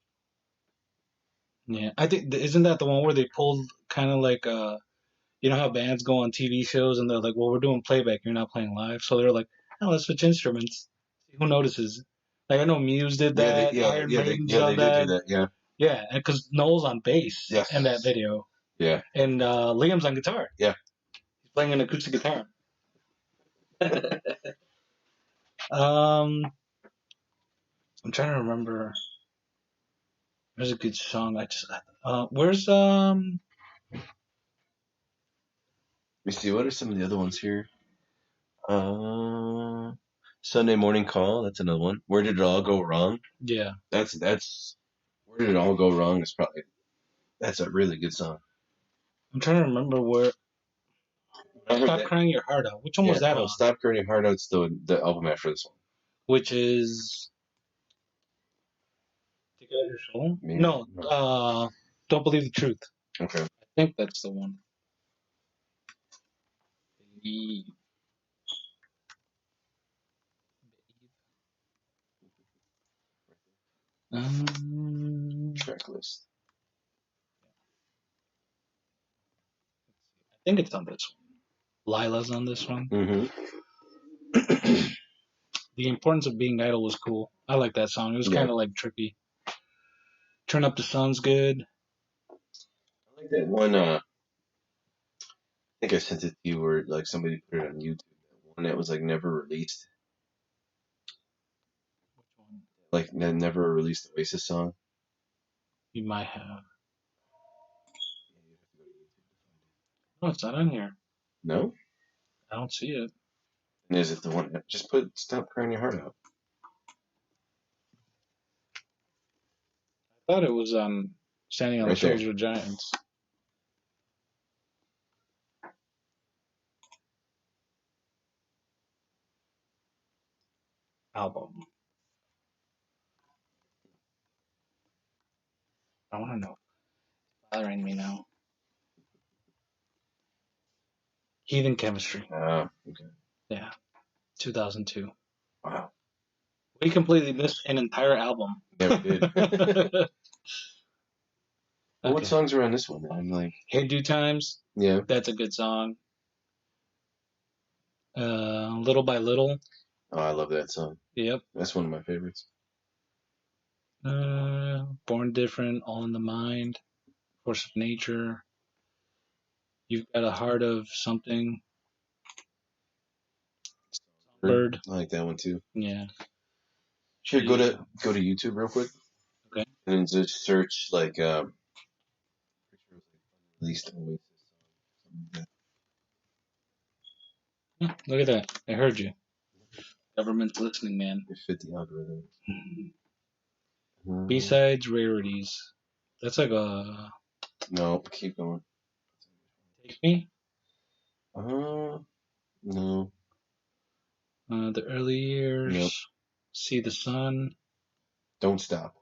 Yeah, I think isn't that the one where they pulled kind of like you know how bands go on TV shows and they're like, well, we're doing playback, you're not playing live, so they're like, oh, let's switch instruments. See who notices? Like I know Muse did that. Iron Maiden did that. Yeah. Yeah, because Noel's on bass in that video. Yeah. And Liam's on guitar. Yeah. He's playing an acoustic guitar. I'm trying to remember. There's a good song. Where's Let me see. What are some of the other ones here? Sunday Morning Call. That's another one. Where Did It All Go Wrong? Yeah. That's Where Did It All Go Wrong? That's a really good song. I'm trying to remember where. Stop Crying Your Heart Out. Which one was that on? Stop Crying Your Heart Out's the album after this one. Which is Take Out Your Soul? Maybe. No. Don't Believe the Truth. Okay. I think that's the one. Track list. I think it's on this one. Lila's on this one. Mm-hmm. The Importance of Being Idle was cool. I like that song. It was kind of like trippy. Turn Up the Sun's good. I like that one. I think I sent it to you, where like somebody put it on YouTube. That one that was like never released. Which one? Like never released Oasis song. You might have. No, it's not on here. No? I don't see it. And is it the one that just put Stop Crying Your Heart Out? I thought it was on Standing on the Shoulders of Giants. Album. I want to know. It's bothering me now. Heathen Chemistry. Okay. Yeah. 2002. Wow. We completely missed an entire album. Yeah, we did. Well, Okay. what songs are on this one? I'm like, Hey Do Times. Yeah. That's a good song. Little by Little. Oh, I love that song. Yep. That's one of my favorites. Born Different, All in the Mind, Force of Nature. You've Got a Heart of Something. Bird. I like that one too. Yeah. Sure, go to YouTube real quick. Okay. And just search like released Oasis song. Look at that. I heard you. Government's listening, man. It fit the algorithm. B-sides, rarities. That's like a... No, keep going. Take Me? No. The Early Years. Nope. See the Sun. Don't Stop.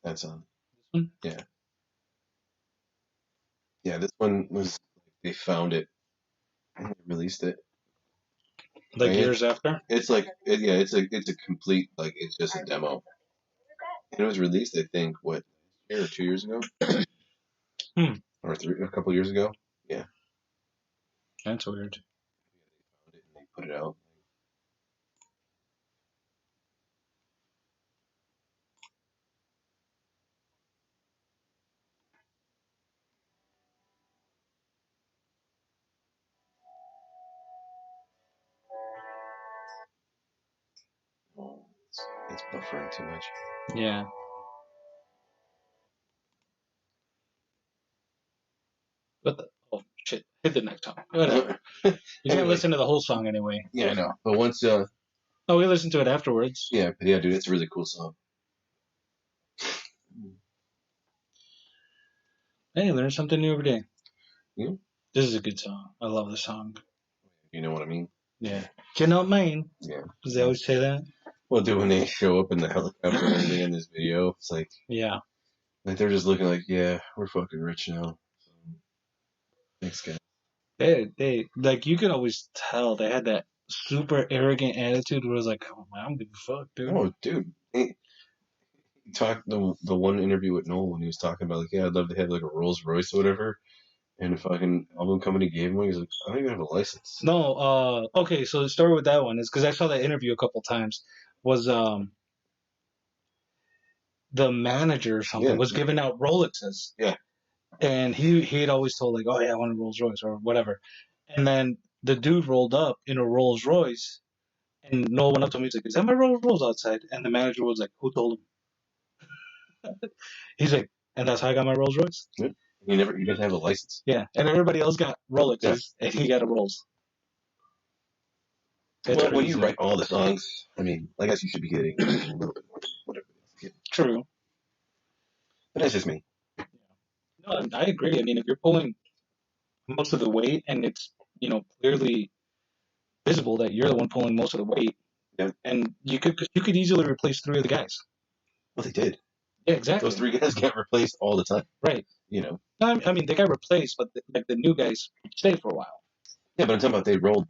That song. This one? Yeah. Yeah, this one was, they found it and they released it. Like years after? It's like, it's a complete, like, it's just a demo. And it was released, I think, what, a year or 2 years ago? Or a couple years ago? Yeah. That's weird. They found it and they put it out. It's buffering too much. Yeah. What the? Oh, shit. Hit the next song. Whatever. You can't listen to the whole song anyway. Yeah, I know. But once, Oh, we listened to it afterwards. yeah, dude, it's a really cool song. Hey, learn something new every day. Yeah. This is a good song. I love the song. You know what I mean? Yeah. You know what I mean? Yeah. Because they always say that. Well, dude, when they show up in the helicopter and everything in this video, it's like, yeah, like they're just looking like, yeah, we're fucking rich now. So, thanks, guys. They like, you could always tell they had that super arrogant attitude where it was like, oh, man, I don't give a fuck, dude. Oh, dude. He talked the one interview with Noel when he was talking about, like, yeah, I'd love to have like a Rolls Royce or whatever. And the fucking album company gave him one. He's like, I don't even have a license. No, okay, so the story with that one is, because I saw that interview a couple times, was the manager or something was giving out Rolexes. Yeah. And he had always told, like, oh yeah, I want a Rolls Royce or whatever. And then the dude rolled up in a Rolls Royce, and Noel went up to him. He's like, is that my Rolls Royce outside? And the manager was like, who told him? He's like, and that's how I got my Rolls Royce? Yeah. He doesn't have a license. Yeah. And everybody else got Rolexes, and he got a Rolls. Well, when you write all the songs, I mean, I guess you should be getting a little bit more than whatever else get. True. But that's just me. No, I agree. I mean, if you're pulling most of the weight and it's, clearly visible that you're the one pulling most of the weight, and you could easily replace 3 of the guys. Well, they did. Yeah, exactly. Those 3 guys get replaced all the time. Right. No, I mean, they got replaced, but the new guys stayed for a while. Yeah, but I'm talking about they rolled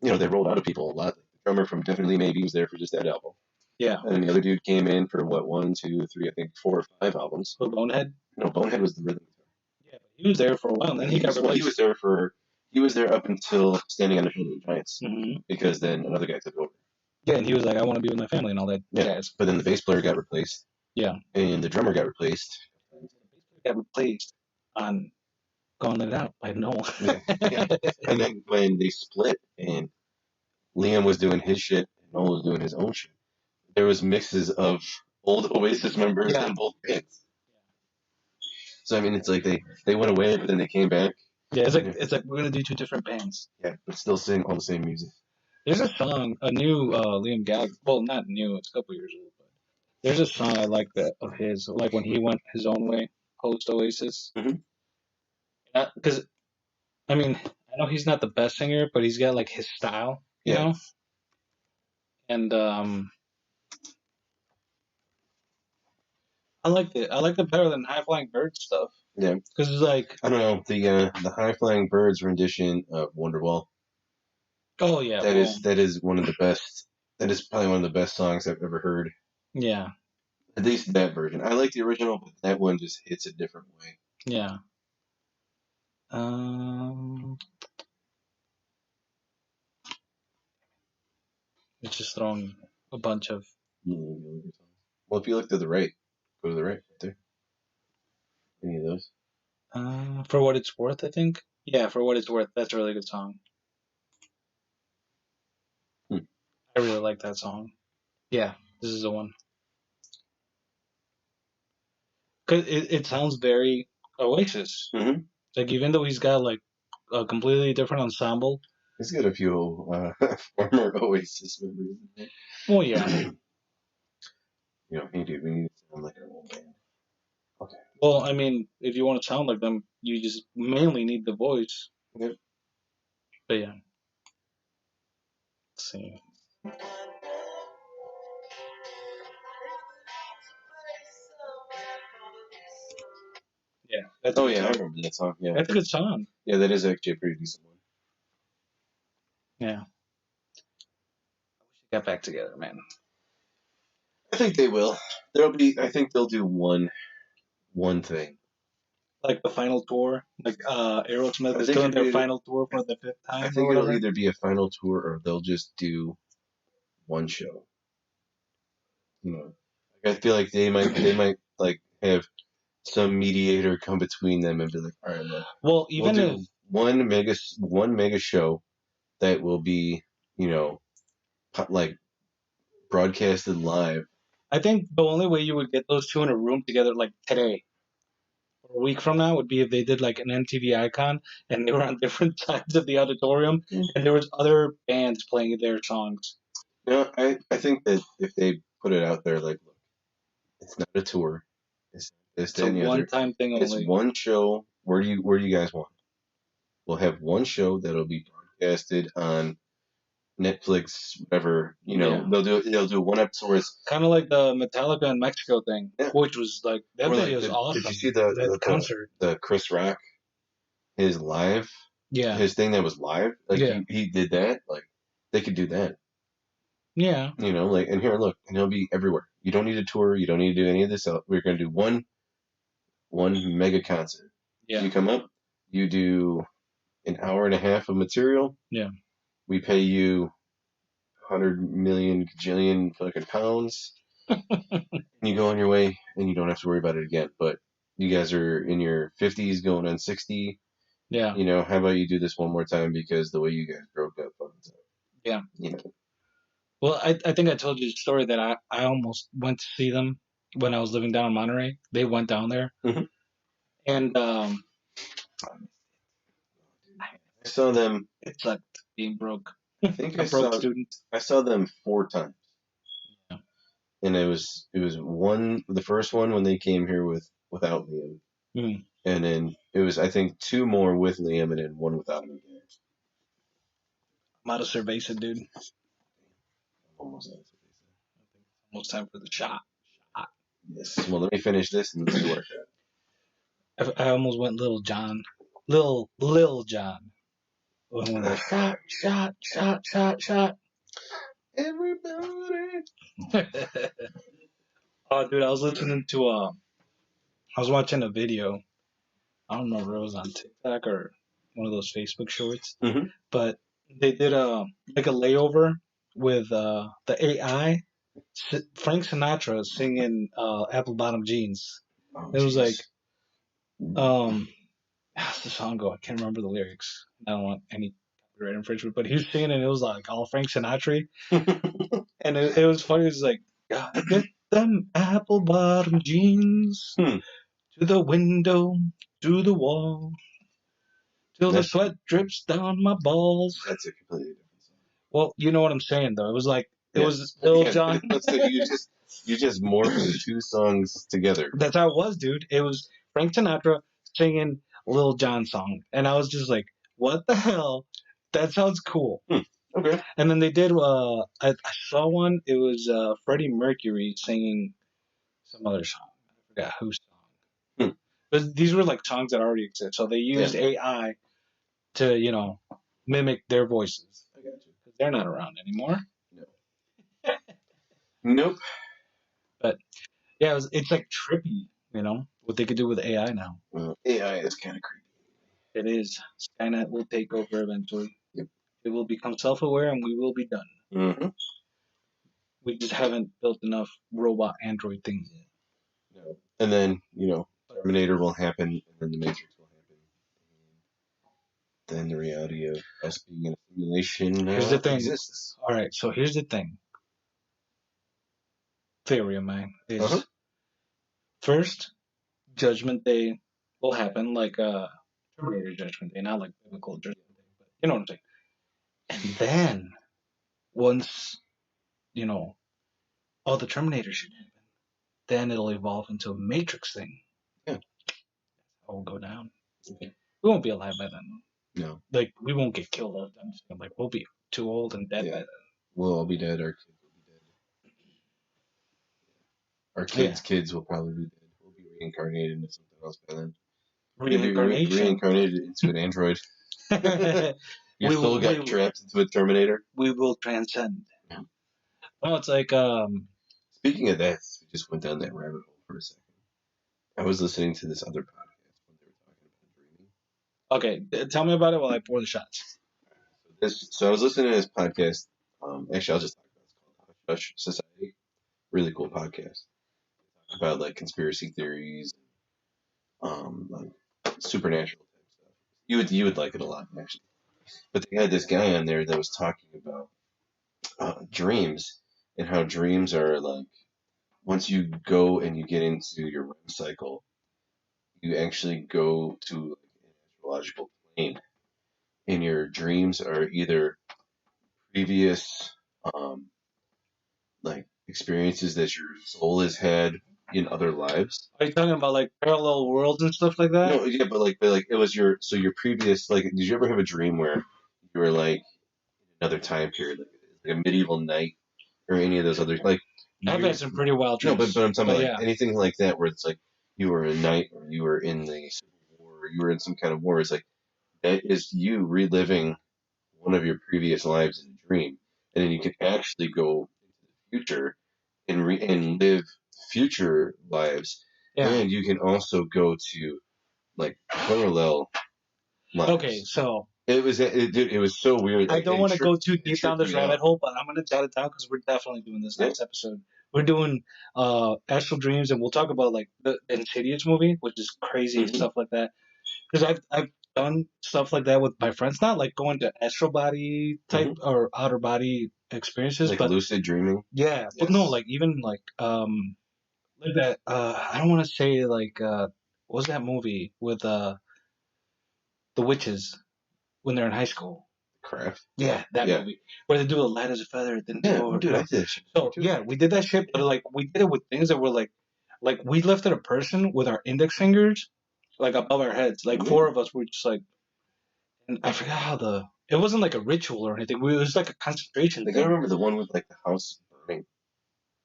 out of people a lot. The drummer from Definitely Maybe was there for just that album. Yeah. And then the other dude came in for 1, 2, 3, I think 4 or 5 albums. For Bonehead? No, Bonehead was the rhythm guitar. Yeah, but he was there for a while, and then he got replaced. He was there up until Standing on the Shoulders of Giants, mm-hmm. because then another guy took over. Yeah, and he was like, I want to be with my family and all that jazz. But then the bass player got replaced. Yeah. And the drummer got replaced. Got replaced on Gone Let It Out by Noel. Yeah. And then when they split and Liam was doing his shit and Noel was doing his own shit, there was mixes of old Oasis members in both bands. So I mean, it's like they went away, but then they came back. Yeah, it's like we're gonna do 2 different bands. Yeah, but still sing all the same music. There's a song, a new Liam Gallagher. Well, not new; it's a couple years old. But there's a song I like that of his, like when he went his own way post Oasis. Because I mean, I know he's not the best singer, but he's got like his style, you know. And I liked it. I liked it better than High Flying Bird stuff. Yeah, because it's like I don't know the High Flying Birds rendition of Wonderwall. Oh yeah, that is one of the best. That is probably one of the best songs I've ever heard. Yeah, at least that version. I like the original, but that one just hits a different way. Yeah. It's just throwing a bunch of. Well, if you look to the right, go to the right there. Any of those? For What It's Worth, I think. Yeah, For What It's Worth. That's a really good song. I really like that song. Yeah, this is the one. Cause it sounds very Oasis. Mm-hmm. Like even though he's got like a completely different ensemble. He's got a few former Oasis members. Well, yeah. Hey dude, we need to sound like our old band. Okay. Well, I mean, if you want to sound like them, you just mainly need the voice. Yep. But yeah. Let's see. Yeah. That's I remember that song. Yeah. That's a good song. Yeah, that is actually a pretty decent one. Yeah. I wish we got back together, man. I think they will. I think they'll do one thing. Like the final tour? Like Aerosmith is doing their final tour for the 5th time? I think it'll either be a final tour or they'll just do one show. I feel like they might like have some mediator come between them and be like, all right, look, well, even we'll do one mega show that will be, like broadcasted live. I think the only way you would get those two in a room together, like today or a week from now, would be if they did like an MTV Icon and they were on different sides of the auditorium and there was other bands playing their songs. I think that if they put it out there, like, look, it's not a tour. It's a one-time thing only. It's one show. Where do you guys want? We'll have one show that'll be broadcasted on Netflix, whatever. They'll do one episode where it's kind of like the Metallica in Mexico thing, which was like that video was awesome. Did you see the concert? The Chris Rock, his live, his thing that was live. Like he did that. Like they could do that. Yeah. And here, look, and it'll be everywhere. You don't need a tour. You don't need to do any of this. We're going to do one mega concert. Yeah. You come up, you do an hour and a half of material. Yeah. We pay you 100 million gajillion fucking pounds. And you go on your way and you don't have to worry about it again. But you guys are in your 50s going on 60. Yeah. How about you do this one more time because the way you guys broke up. Yeah. Well, I think I told you the story that I almost went to see them when I was living down in Monterey. They went down there. Mm-hmm. And I saw them. It's like being broke. I think I saw them 4 times. Yeah. And it was the first one when they came here without Liam. Mm. And then it was, I think, 2 more with Liam and then 1 without him again. I'm out of cerveza, dude. Almost out of cerveza. Almost time for the shot. Yes. Well, let me finish this and let's do our I almost went Little John. Lil John. When we shot. Everybody. Oh, dude, I was listening to I was watching a video. I don't know if it was on TikTok or one of those Facebook shorts, mm-hmm. but they did like a layover with the AI. Frank Sinatra singing "Apple Bottom Jeans." Oh, It was like, jeez. how's the song go? I can't remember the lyrics. I don't want any copyright infringement, but he was singing and it was like all Frank Sinatra, and it was funny. It was like, gotta get them apple bottom jeans to the window, to the wall, till the sweat drips down my balls. That's a completely different song. Well, you know what I'm saying though. It was like it Yeah. was Lil Jon. So you just morphed two songs together. That's how it was, dude. It was Frank Sinatra singing Lil Jon song, and I was just like, "What the hell? That sounds cool." Okay. And then they did. I saw one. It was Freddie Mercury singing some other song. I forgot whose song. But these were like songs that already exist, so they used AI to mimic their voices. I got you. Because they're not around anymore. No. Nope. But yeah, it's like trippy, what they could do with AI now. Well, AI is kind of creepy. It is. Skynet will take over eventually. Yep. It will become self-aware and we will be done. Mm-hmm. We just haven't built enough robot android things yet. No. And then, Terminator will happen, and then the Matrix will happen. And then the reality of us being in a simulation Here's the thing. exists. All right, so here's the thing. Theory of mine is first, Judgment Day will happen like Terminator Judgment Day, not like biblical Judgment Day, but you know what I'm saying. And then, once, all the Terminators should happen, then it'll evolve into a Matrix thing. Yeah. That's how it'll go down. Okay. We won't be alive by then. No. Like, we won't get killed all the time. Like, we'll be too old and dead by then. We'll all be dead. Our kids will be dead. Our kids will probably be dead. We'll be reincarnated into something else by then. Reincarnation? Reincarnated into an android. You still got trapped into a Terminator? We will transcend. Yeah. Well, it's like, speaking of that, we just went down that rabbit hole for a second. I was listening to this other podcast when they were talking about dreaming. Okay, tell me about it while I pour the shots. So I was listening to this podcast. Actually, I'll just talk about it. It's called Hush Society. Really cool podcast. They talk about like conspiracy theories, like supernatural type stuff. You would like it a lot, actually. But they had this guy on there that was talking about dreams and how dreams are like once you go and you get into your REM cycle, you actually go to like, an astrological plane, and your dreams are either previous like experiences that your soul has had in other lives. Are you talking about like parallel worlds and stuff like that? No, yeah, but like it was your previous, like, did you ever have a dream where you were like in another time period, like a medieval knight or any of those other like? I've had some pretty wild dreams. No, but I'm talking about like anything like that where it's like you were a knight or you were in the Civil War or you were in some kind of war. It's like that is you reliving one of your previous lives in a dream, and then you can actually go into the future and live future lives, and you can also go to like parallel lives. Okay, so it was so weird. I don't want to go too deep down this rabbit hole, but I'm going to jot it down because we're definitely doing this next episode. We're doing astral dreams, and we'll talk about like the Insidious movie, which is crazy and stuff like that. Because I've done stuff like that with my friends, not like going to astral body type or outer body experiences, like but lucid dreaming. Yeah, but no, like even like that. I don't want to say like what was that movie with the witches when they're in high school? Craft. Yeah, that movie where they do a light as a feather. Then dude, I did that shit. So yeah, we did that shit, but like we did it with things that were like we lifted a person with our index fingers like above our heads. Like four of us were just like, and I forgot how it wasn't like a ritual or anything. It was like a concentration thing. I remember the one with like the house burning.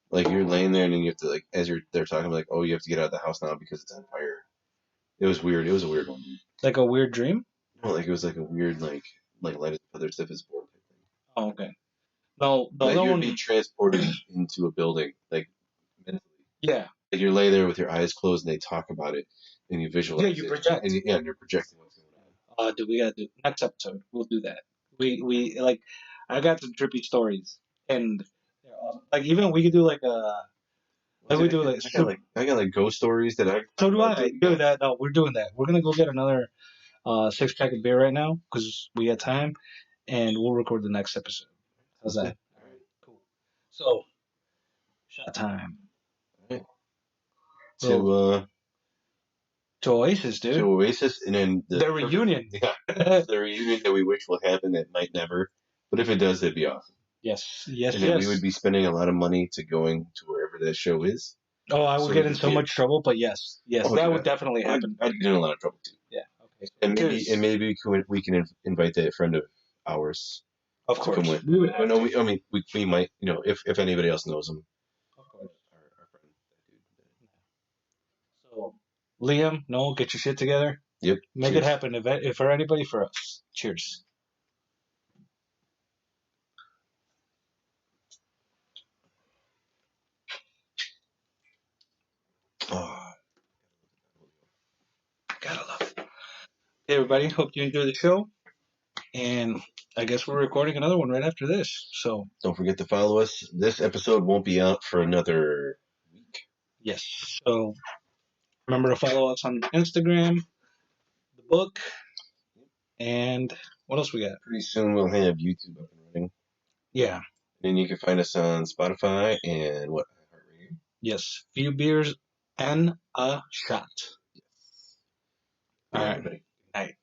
Like you're laying there and then you have to like as they're talking like, oh, you have to get out of the house now because it's on fire. It was weird. It was a weird one. Like a weird dream? No, like it was like a weird like light as feather stiff as board type thing. Oh, okay. No, like you'd be transported into a building like mentally. Yeah. Like you're laying there with your eyes closed and they talk about it and you visualize. Yeah, you project. And you're projecting what's going on. Dude, we gotta do next episode. We'll do that. We like I got some trippy stories. and they're awesome. Like even we could do like a. Like we do like I got like ghost stories that I. So do I. Do that. No, we're doing that. We're gonna go get another 6-pack of beer right now because we got time, and we'll record the next episode. How's that? All right, cool. So, shot time. Right. To Oasis, dude. To Oasis, and then their reunion. Yeah, the reunion that we wish will happen that might never, but if it does, it'd be awesome. Yes, and then we would be spending a lot of money to going to wherever that show is. Oh, I would get in so much trouble, but yes, that would definitely happen. I'd get in a lot of trouble too. Yeah. Okay. And maybe we can invite that friend of ours. Of course. To come with. We might, if anybody else knows him. Of course. Our friend, that dude. So, Liam, Noel, get your shit together. Yep. Make it happen. If for anybody, for us. Cheers. Oh, gotta love it. Hey, everybody. Hope you enjoy the show. And I guess we're recording another one right after this. So don't forget to follow us. This episode won't be out for another week. Yes. So remember to follow us on Instagram, the book, and what else we got? Pretty soon we'll have YouTube up and running. Yeah. And then you can find us on Spotify and what? Yes. Few beers and a shot. Yes. All right. Everybody. Good night.